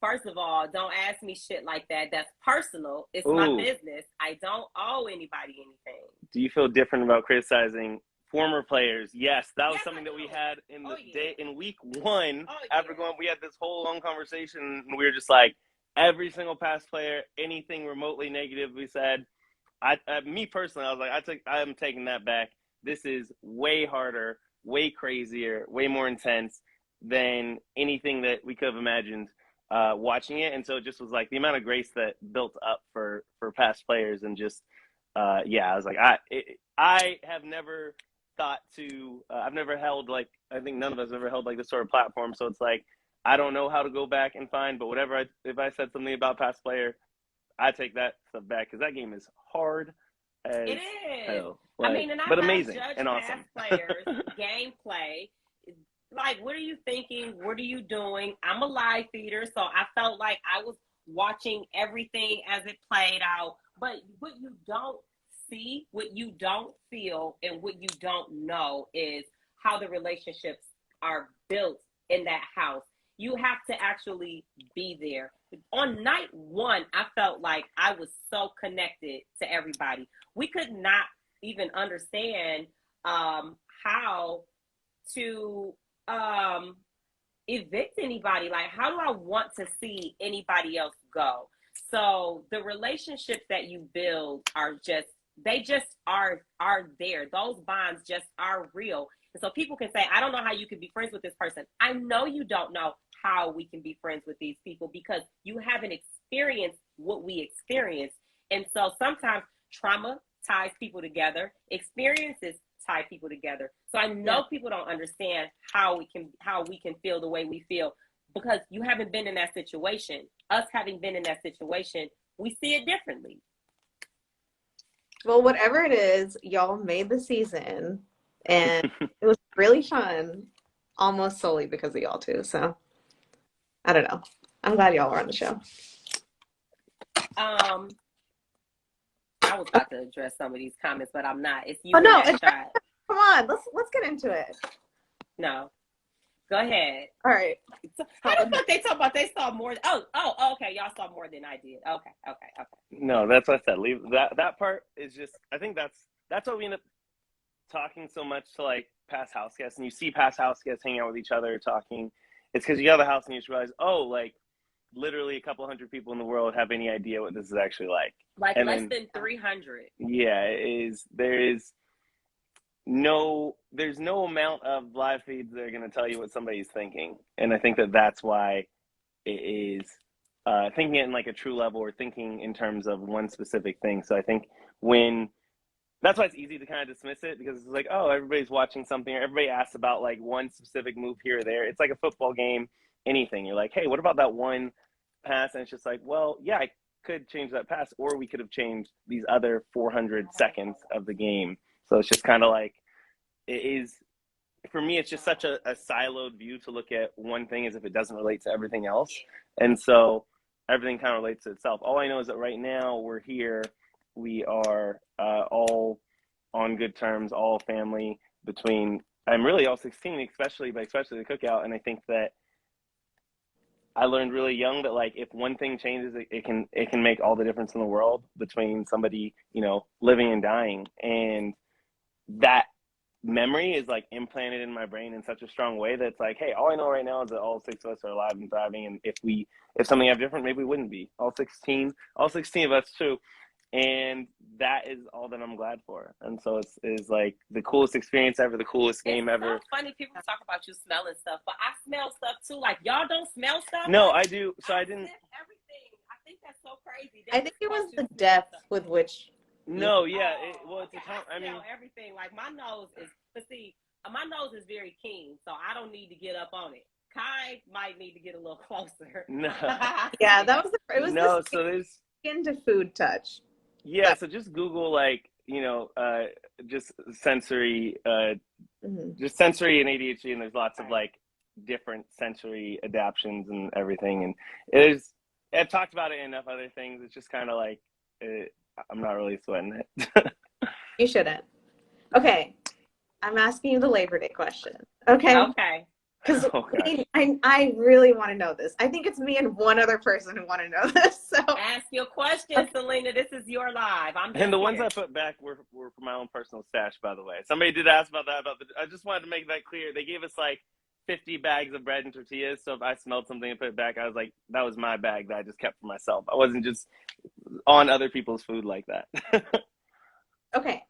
first of all, don't ask me shit like that. That's personal. It's my business. I don't owe anybody anything. Do you feel different about criticizing Former players, yes, that was Yes, something I that we do. had in the Oh, yeah. day in week 1. Oh, After yeah. we had this whole long conversation, and we were just like, every single past player, anything remotely negative we said. Me personally, I was like, I'm taking that back. This is way harder, way crazier, way more intense than anything that we could have imagined watching it. And so it just was like the amount of grace that built up for past players, and just I was like, I have never thought to I've never held, like, I think none of us ever held like this sort of platform. So it's like, I don't know how to go back and find, but if I said something about past player, I take that stuff back, because that game is hard as It is. hell. I mean, and I but have amazing judged and awesome. past players' gameplay. Like, what are you thinking? What are you doing? I'm a live feeder, so I felt like I was watching everything as it played out. But what you don't see, what you don't feel, and what you don't know is how the relationships are built in that house. You have to actually be there. On night 1, I felt like I was so connected to everybody. We could not even understand how to evict anybody. Like, how do I want to see anybody else go? So the relationships that you build are just, they just are there. Those bonds just are real. And so people can say, I don't know how you can be friends with this person. I know you don't know how we can be friends with these people, because you haven't experienced what we experienced. And so sometimes trauma ties people together, experiences tie people together. So I know people don't understand how we can feel the way we feel, because you haven't been in that situation. Us having been in that situation, we see it differently. Well, whatever it is, y'all made the season, and it was really fun, almost solely because of y'all too. So I don't know. I'm glad y'all were on the show. I was about to address some of these comments, but I'm not. It's you Oh and no! that shot. Come on, let's get into it. No, go ahead. All right. How the fuck they talk about they saw more? Oh, okay. Y'all saw more than I did. Okay. No, that's what I said. Leave that part is just, I think that's why we end up talking so much to, like, past house guests, and you see past house guests hanging out with each other talking. It's because you go to the house and you just realize, oh, like, literally a couple hundred people in the world have any idea what this is actually like. Like, and less then, than 300. Yeah, there's no amount of live feeds that are going to tell you what somebody's thinking. And I think that's why it is thinking it in, like, a true level, or thinking in terms of one specific thing. So I think that's why it's easy to kind of dismiss it, because it's like, oh, everybody's watching something, or everybody asks about, like, one specific move here or there. It's like a football game, anything. You're like, hey, what about that one pass? And it's just like, well, yeah, I could change that pass, or we could have changed these other 400 seconds of the game. So it's just kind of like, it is, for me, it's just such a siloed view to look at one thing as if it doesn't relate to everything else. And so everything kind of relates to itself. All I know is that right now we're here. We are all on good terms, all family, I'm really all 16, especially the cookout. And I think that I learned really young that, like, if one thing changes, it can make all the difference in the world between somebody, living and dying. And that memory is, like, implanted in my brain in such a strong way that it's like, hey, all I know right now is that all 6 of us are alive and thriving. And if something had different, maybe we wouldn't be. All 16 of us too. And that is all that I'm glad for. And so it's like the coolest experience ever, the coolest game ever. It's so funny people talk about you smelling stuff, but I smell stuff too. Like, y'all don't smell stuff? No, I do. So I didn't. Everything. I think that's so crazy. I think it was the depth with which. No, yeah. It's I smell everything. Like, my nose is, but see, my nose is very keen, so I don't need to get up on it. Kai might need to get a little closer. No. Yeah, it was no. the So there's skin to food touch. Yeah, so just Google, like, just sensory, just sensory and ADHD, and there's lots of, like, different sensory adaptions and everything. And I've talked about it in enough other things. It's just kind of like, I'm not really sweating it. You shouldn't. Okay, I'm asking you the Labor Day question. Okay. Because Oh, gosh. I really want to know this. I think it's me and one other person who want to know this. So Ask your question, Selena. This is your live. I'm just And the ones here. I put back were for my own personal stash, by the way. Somebody did ask about that. I just wanted to make that clear. They gave us like 50 bags of bread and tortillas. So if I smelled something and put it back, I was like, that was my bag that I just kept for myself. I wasn't just on other people's food like that. okay.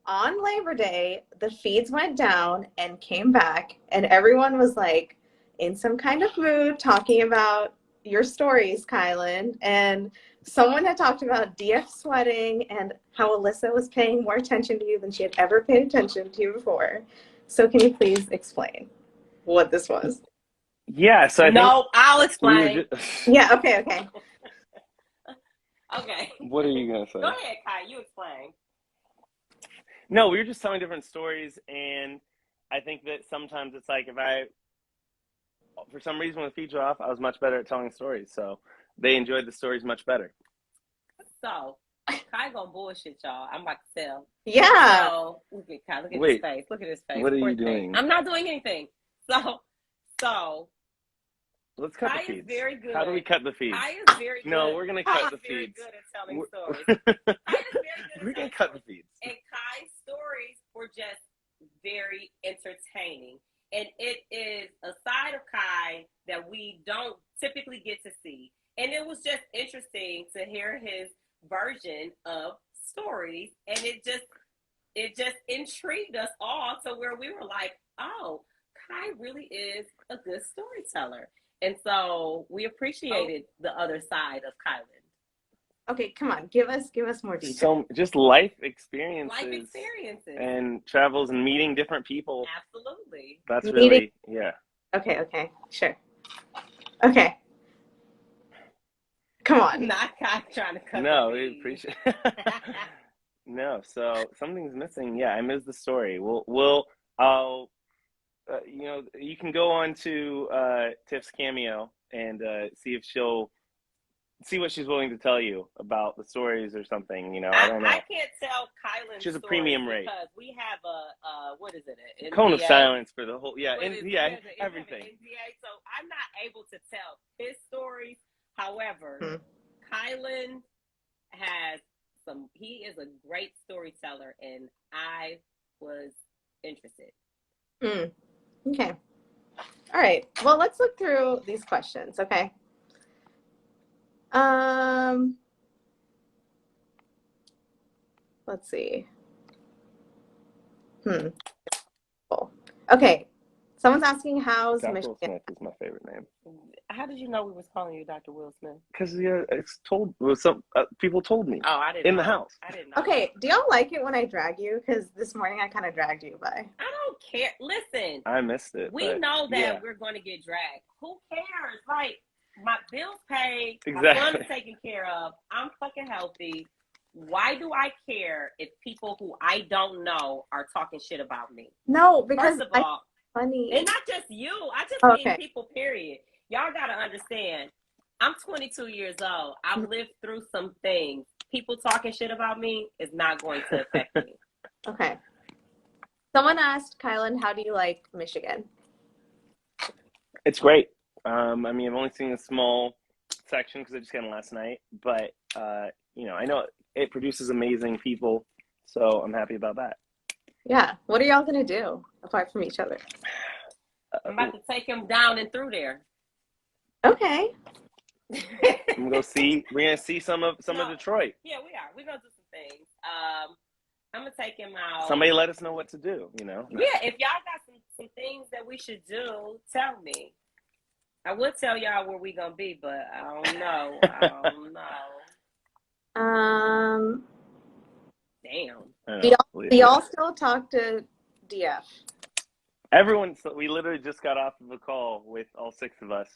On Labor Day, the feeds went down and came back, and everyone was like in some kind of mood talking about your stories, Kylan. And someone had talked about DF sweating and how Alyssa was paying more attention to you than she had ever paid attention to you before. So can you please explain what this was? Yeah, so I think No, I'll we explain. were just... Yeah, okay. Okay. What are you going to say? Go ahead, Kai. You explain. No, we were just telling different stories, and I think that sometimes it's like for some reason when the feeds were off, I was much better at telling stories, so they enjoyed the stories much better. So, Kai gonna bullshit y'all. I'm about to tell. Yeah. So, look at Kai. Look at Wait, his face. Look at his face. what are Poor you thing. doing? I'm not doing anything. So Let's cut Kai the is feeds. very good. How do we cut the feeds? Kai is very good. No, we're going to cut the very feeds. good at telling stories. Kai is very good We're at going telling to cut the stories. feeds. And Kai's stories were just very entertaining. And it is a side of Kai that we don't typically get to see. And it was just interesting to hear his version of stories. And it just intrigued us all to where we were like, oh, Kai really is a good storyteller. And so we appreciated the other side of Kyland. Okay, come on. Give us more details. So just life experiences. Life experiences. And travels and meeting different people. Absolutely. That's really, yeah. Okay, sure. Okay. Come on. Not Kai trying to cut No, the we feed. appreciate No, so something's missing. Yeah, I missed the story. I'll you can go on to Tiff's Cameo and see what she's willing to tell you about the stories or something. I don't know. I can't tell Kylan's She's a stories premium rate. because we have a what is it? A cone of silence for the whole everything. So I'm not able to tell his stories. However, Kylan has he is a great storyteller, and I was interested. Okay. All right. Well, let's look through these questions, okay? Let's see. Cool. Okay. Someone's asking how's Dr. Michigan. Will Smith is my favorite name. How did you know we was calling you Dr. Will Smith? Because people told me. Oh, I didn't in know. the house. I didn't know. Okay, do y'all like it when I drag you? Because this morning I kind of dragged you by. I don't care. Listen, I missed it. we know that we're going to get dragged. Who cares? Like, my bills paid, my son is taken care of, I'm fucking healthy. Why do I care if people who I don't know are talking shit about me? No, because first of all, funny. And not just you. I just mean people, period. Y'all got to understand, I'm 22 years old. I've lived through some things. People talking shit about me is not going to affect me. Okay. Someone asked, Kylan, how do you like Michigan? It's great. I mean, I've only seen a small section because I just got in last night. But, I know it produces amazing people. So I'm happy about that. Yeah. What are y'all going to do apart from each other? I'm about to take him down and through there. Okay. We're gonna see some of Detroit. Yeah, we are. We're gonna do some things. I'm gonna take him out. Somebody let us know what to do. Yeah, if y'all got some things that we should do, tell me. I would tell y'all where we gonna be, but I don't know. Damn. Do y'all still talk to DF? We literally just got off of a call with all 6 of us.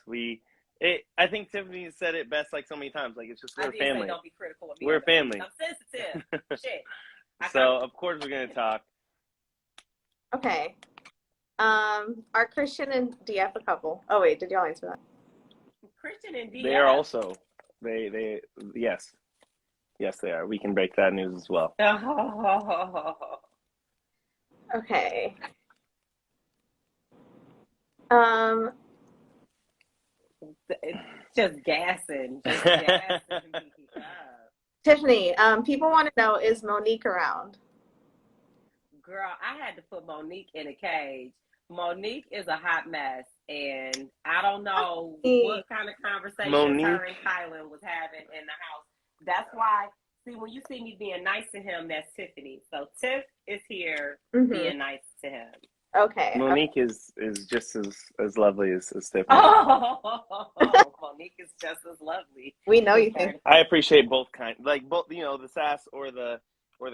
I think Tiffany said it best like so many times. Like, it's just we're a family. Don't be critical of me. We're a family. I'm sensitive. Shit. So of course we're gonna talk. Okay. Are Christian and DF a couple? Oh wait, did y'all answer that? Christian and DF. They are also. Yes, they are. We can break that news as well. Okay. Um, It's just gassing. Just gassing me up. Tiffany, people want to know, is Monique around? Girl, I had to put Monique in a cage. Monique is a hot mess, and I don't know what kind of conversations her and Kyland was having in the house. That's why, see, when you see me being nice to him, that's Tiffany. So Tiff is here being nice to him. Okay. Monique is just as lovely as Tiffany. Oh, Monique is just as lovely. We know you think. I appreciate both like both, the sass or the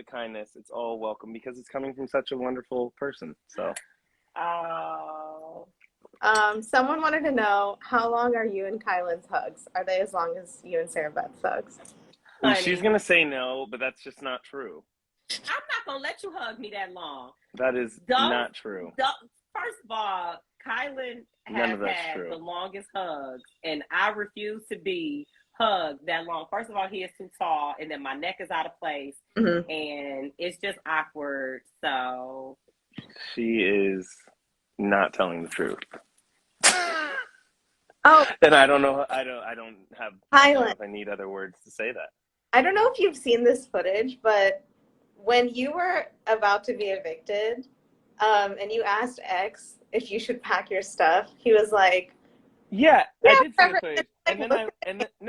kindness. It's all welcome because it's coming from such a wonderful person. So. Oh. Someone wanted to know, how long are you and Kylan's hugs? Are they as long as you and Sarah Beth's hugs? Honey, she's gonna say no, but that's just not true. I'm not gonna let you hug me that long. That is not true. First of all, Kylan has had the longest hugs, and I refuse to be hugged that long. First of all, he is too tall, and then my neck is out of place, and it's just awkward. So she is not telling the truth. Oh, and I don't know. I don't know if I need other words to say that. I don't know if you've seen this footage, but when you were about to be evicted, and you asked X if you should pack your stuff, he was like, "Yeah, I did see the footage."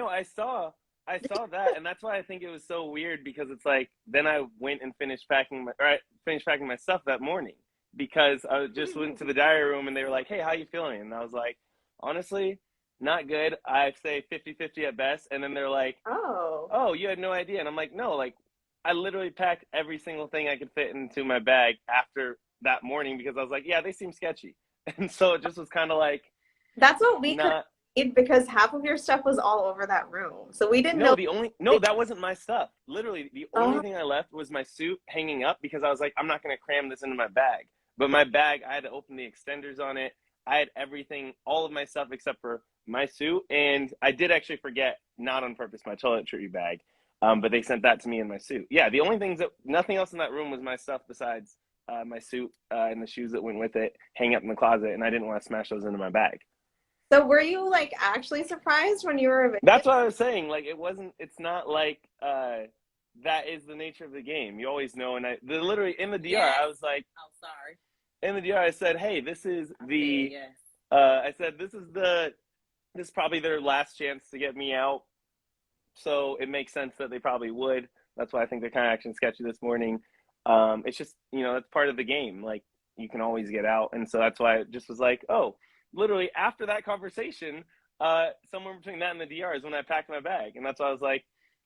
I saw that, and that's why I think it was so weird because it's like then I went and finished packing my stuff that morning because I just went to the diary room and they were like, "Hey, how you feeling?" And I was like, "Honestly, not good. I say 50-50 at best." And then they're like, "Oh, you had no idea." And I'm like, "No, like I literally packed every single thing I could fit into my bag after that morning because I was like, yeah, they seem sketchy." And so it just was kind of like, that's what we could need because half of your stuff was all over that room. So we didn't know. That wasn't my stuff. Literally, the only thing I left was my suit hanging up because I was like, I'm not going to cram this into my bag. But my bag, I had to open the extenders on it. I had everything, all of my stuff except for my suit. And I did actually forget, not on purpose, my toiletry bag. But they sent that to me in my suit. Yeah, the only things nothing else in that room was my stuff besides my suit and the shoes that went with it, hang up in the closet, and I didn't want to smash those into my bag. So were you like actually surprised when you were evicted? That's what I was saying. Like it's not like that is the nature of the game. You always know. And literally in the DR, I was like, "Oh, sorry." In the DR, I said, "Hey, this is the." I said, "This is probably their last chance to get me out." So it makes sense that they probably would. That's why I think they're kind of acting sketchy this morning. It's just, it's part of the game. Like, you can always get out. And so that's why it just was like, oh, literally after that conversation, somewhere between that and the DR is when I packed my bag. And that's why I was like,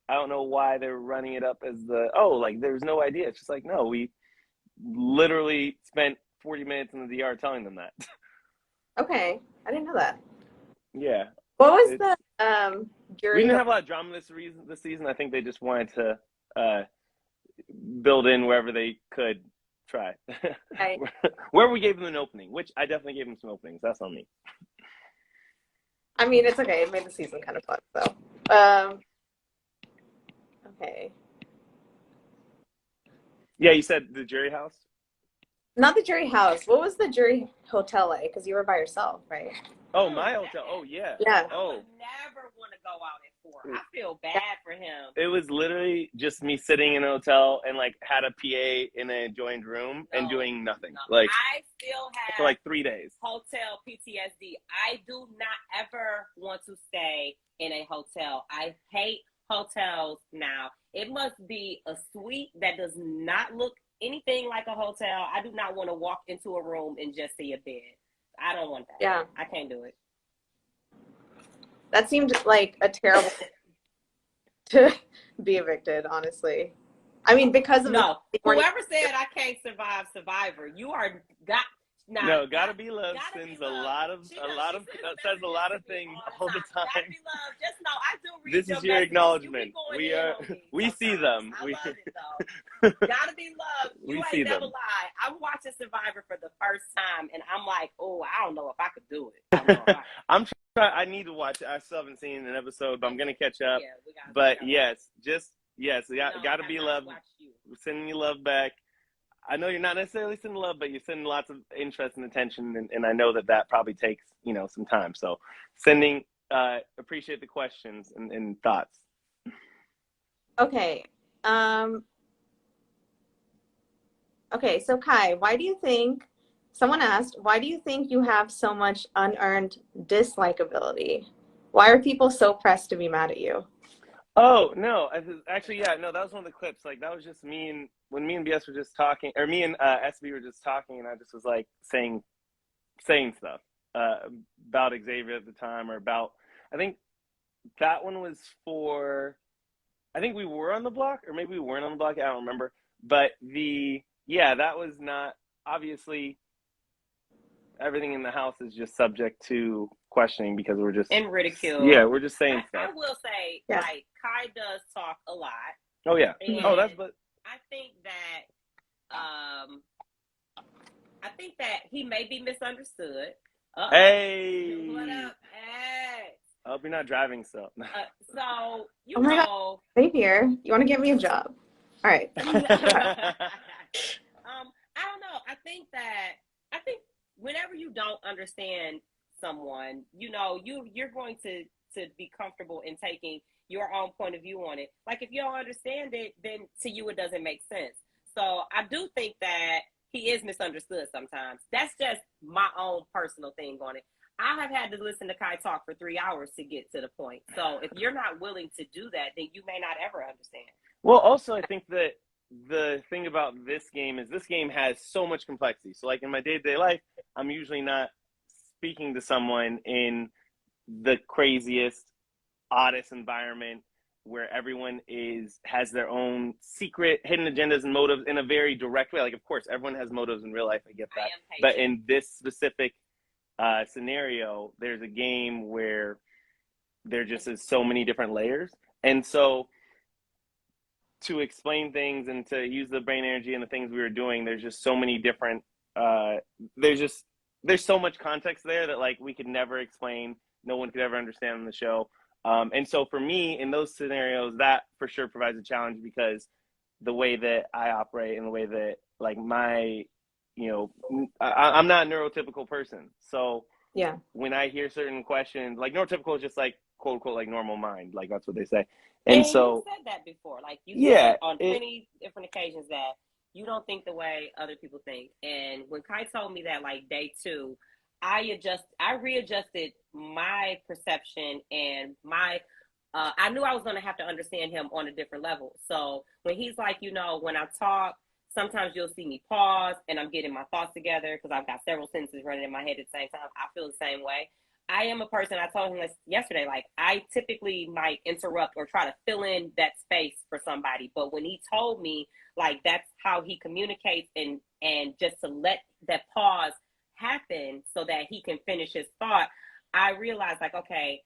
I don't know why they're running it up as there's no idea. It's just like, no, we literally spent 40 minutes in the DR telling them that. Okay. I didn't know that. Yeah. What was the jury? We didn't have a lot of drama this season. I think they just wanted to build in wherever they could try. Right. Where we gave them an opening, which I definitely gave them some openings. That's on me. I mean, it's okay. It made the season kind of fun, so. Okay. Yeah, you said the jury house? Not the jury house. What was the jury hotel like? Because you were by yourself, right? Oh, my hotel. Oh, yeah. Yeah. I would never want to go out at 4. I feel bad for him. It was literally just me sitting in a hotel and like had a PA in a joined room and doing nothing. Like I still have for like 3 days. Hotel PTSD. I do not ever want to stay in a hotel. I hate hotels now. It must be a suite that does not look anything like a hotel. I do not want to walk into a room and just see a bed. I don't want that. Yeah. I can't do it. That seemed like a terrible to be evicted, honestly. I mean, because of whoever said I can't survive Survivor, you are got. No, Gotta Be Loved says a lot of things all the time. Gotta Be Loved. Just know I do read this is your acknowledgement. We see them. I love it though. Gotta Be Loved. You ain't never lie. I'm watching Survivor for the first time, and I'm like, oh, I don't know if I could do it. I need to watch it. I still haven't seen an episode, but I'm gonna catch up. Yeah, but yes, Gotta Be Loved. Sending you love back. I know you're not necessarily sending love, but you're sending lots of interest and attention, and I know that probably takes, some time. So sending, appreciate the questions and thoughts. Okay. Okay, so Kai, someone asked, why do you think you have so much unearned dislikability? Why are people so pressed to be mad at you? Oh, no, actually, yeah, no, that was one of the clips. Like, that was just when me and BS were just talking, or me and SB were just talking, and I just was like saying stuff about Xavier at the time, or I think that one was I think we were on the block, or maybe we weren't on the block, I don't remember. But that was not, obviously, everything in the house is just subject to questioning because we're just in ridicule. Yeah, we're just saying stuff. I will say, like, Kai does talk a lot. Oh yeah. I think that he may be misunderstood. Hey. What up? Hey. I hope you're not driving so. So God. Stay here. You want to get me a job? All right. I don't know. I think whenever you don't understand someone, you're going to be comfortable in taking your own point of view on it. Like, if you don't understand it, then to you it doesn't make sense. So I do think that he is misunderstood sometimes. That's just my own personal thing on it. I have had to listen to Kai talk for 3 hours to get to the point. So if you're not willing to do that, then you may not ever understand. Well, also, I think that the thing about this game is this game has so much complexity. So, like, in my day-to-day life, I'm usually not speaking to someone in the craziest, oddest environment where everyone has their own secret hidden agendas and motives in a very direct way. Like, of course, everyone has motives in real life. I get that. But in this specific scenario, there's a game where there just is so many different layers. And so to explain things and to use the brain energy and the things we were doing, there's just so many different, there's so much context there that, like, we could never explain. No one could ever understand on the show. And so for me, in those scenarios, that for sure provides a challenge because the way that I operate and the way that, like, I'm not a neurotypical person. So yeah, when I hear certain questions, like, neurotypical is just like, quote unquote, like normal mind, like that's what they say. And so you said that before, like you said on many different occasions that you don't think the way other people think. And when Kai told me that, like, day 2, I readjusted my perception and I knew I was going to have to understand him on a different level. So when he's like, when I talk, sometimes you'll see me pause and I'm getting my thoughts together because I've got several sentences running in my head at the same time. I feel the same way. I am a person, I told him this yesterday, like, I typically might interrupt or try to fill in that space for somebody. But when he told me, like, that's how he communicates and just to let that pause happen so that he can finish his thought, I realized, like, okay,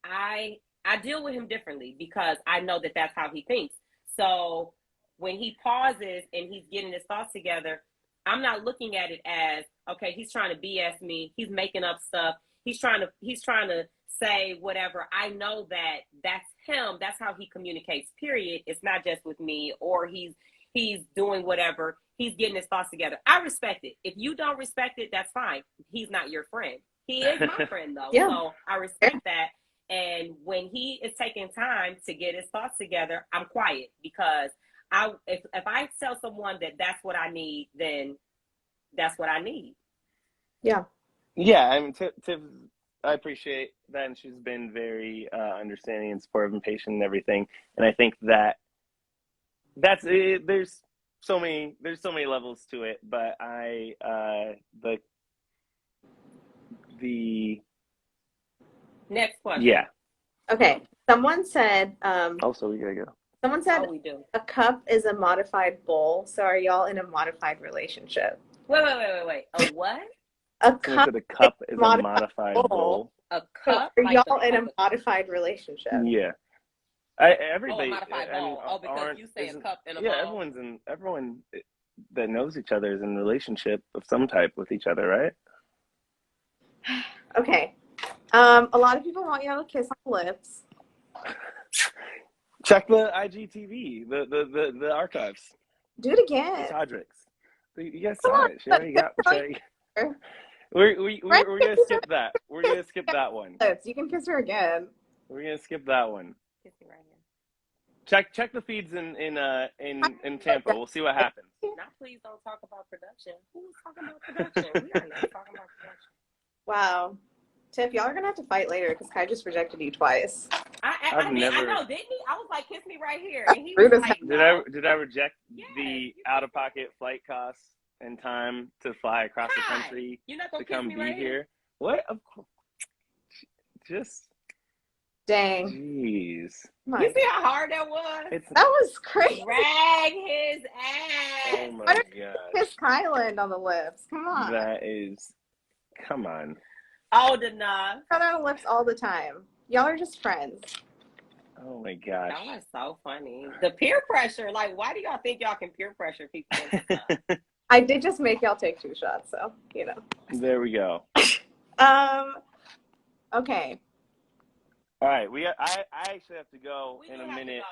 I deal with him differently because I know that that's how he thinks. So when he pauses and he's getting his thoughts together, I'm not looking at it as, okay, he's trying to BS me, he's making up stuff, he's trying to say whatever. I know that that's him, that's how he communicates, period. It's not just with me, or he's doing whatever, he's getting his thoughts together. I respect it. If you don't respect it, that's fine. He's not your friend. He is my friend, though. Yeah. So I respect that. And when he is taking time to get his thoughts together, I'm quiet because if I tell someone that that's what I need, then that's what I need. Yeah. Yeah, I mean, Tiff, I appreciate that, and she's been very understanding and supportive and patient and everything. And I think that's it. There's so many levels to it, but the next question. Yeah. Okay. Someone said. Also, we gotta go. Someone said we do. A cup is a modified bowl. So are y'all in a modified relationship? Wait. A what? A cup is a modified bowl. A cup? Are y'all in a modified relationship? Yeah. Everybody. A modified bowl. Because you say a cup and a bowl. Yeah, everyone that knows each other is in a relationship of some type with each other, right? Okay. A lot of people want y'all to kiss on the lips. Check the IGTV, the archives. Do it again. The Todrick's. You guys Come saw on. it. She already got. We're gonna skip that. We're gonna skip that one. You can kiss her again. We're gonna skip that one. Kiss me right here. Check the feeds in Tampa. We'll see what happens. Now, please don't talk about production. Who's talking about production? We are not talking about production. Wow. Tiff, y'all are gonna have to fight later because Kai just rejected you twice. I know, didn't he? I was like, kiss me right here. And he was like, no. Did I reject the out-of-pocket flight costs and time to fly across the country You're not gonna to come kiss me be right here? What? Of course. Just Dang. jeez. You see how hard that was? That was crazy. Drag his ass. Oh my god. Kiss Kyland on the lips. Come on. That is. Come on. Old enough. Cut on the lips all the time. Y'all are just friends. Oh my gosh. Y'all are so funny. The peer pressure. Like, why do y'all think y'all can peer pressure people? I did just make y'all take 2 shots, so you know. There we go. Okay. All right. I actually have to go in a minute.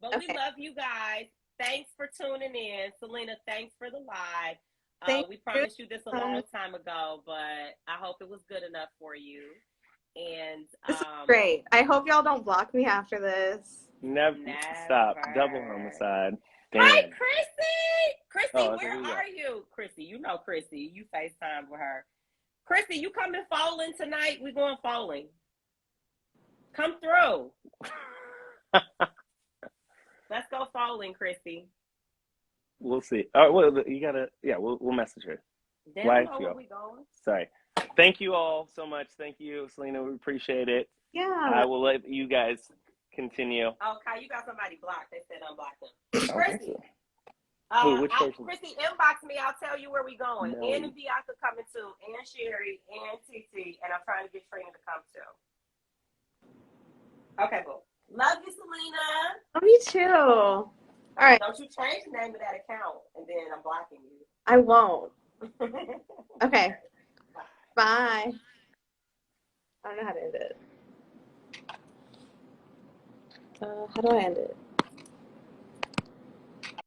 But we love you guys. Thanks for tuning in. Selena, thanks for the live. We promised you this a long time ago, but I hope it was good enough for you. And this is great. I hope y'all don't block me after this. Never. Stop. Double homicide. Damn. Hi, Chrissy. Chrissy, where are you? Chrissy, you know Chrissy. You FaceTime with her. Chrissy, you coming bowling tonight? We going bowling. Come through. Let's go bowling, Chrissy. We'll see. All right, well, you gotta. Yeah, we'll message her. Then we know where we going. Sorry. Thank you all so much. Thank you, Selena. We appreciate it. Yeah. I will let you guys continue. Okay, you got somebody blocked. They said unblock them. Chrissy. Which person? Chrissy, inbox me. I'll tell you where we going. No. Ann and Bianca coming too, and Sherry, and TT, and I'm trying to get Trina to come too. Okay, boo. Love you, Selena. Love you too. All right. Don't you change the name of that account, and then I'm blocking you. I won't. Okay. Bye. I don't know how to end it. How do I end it?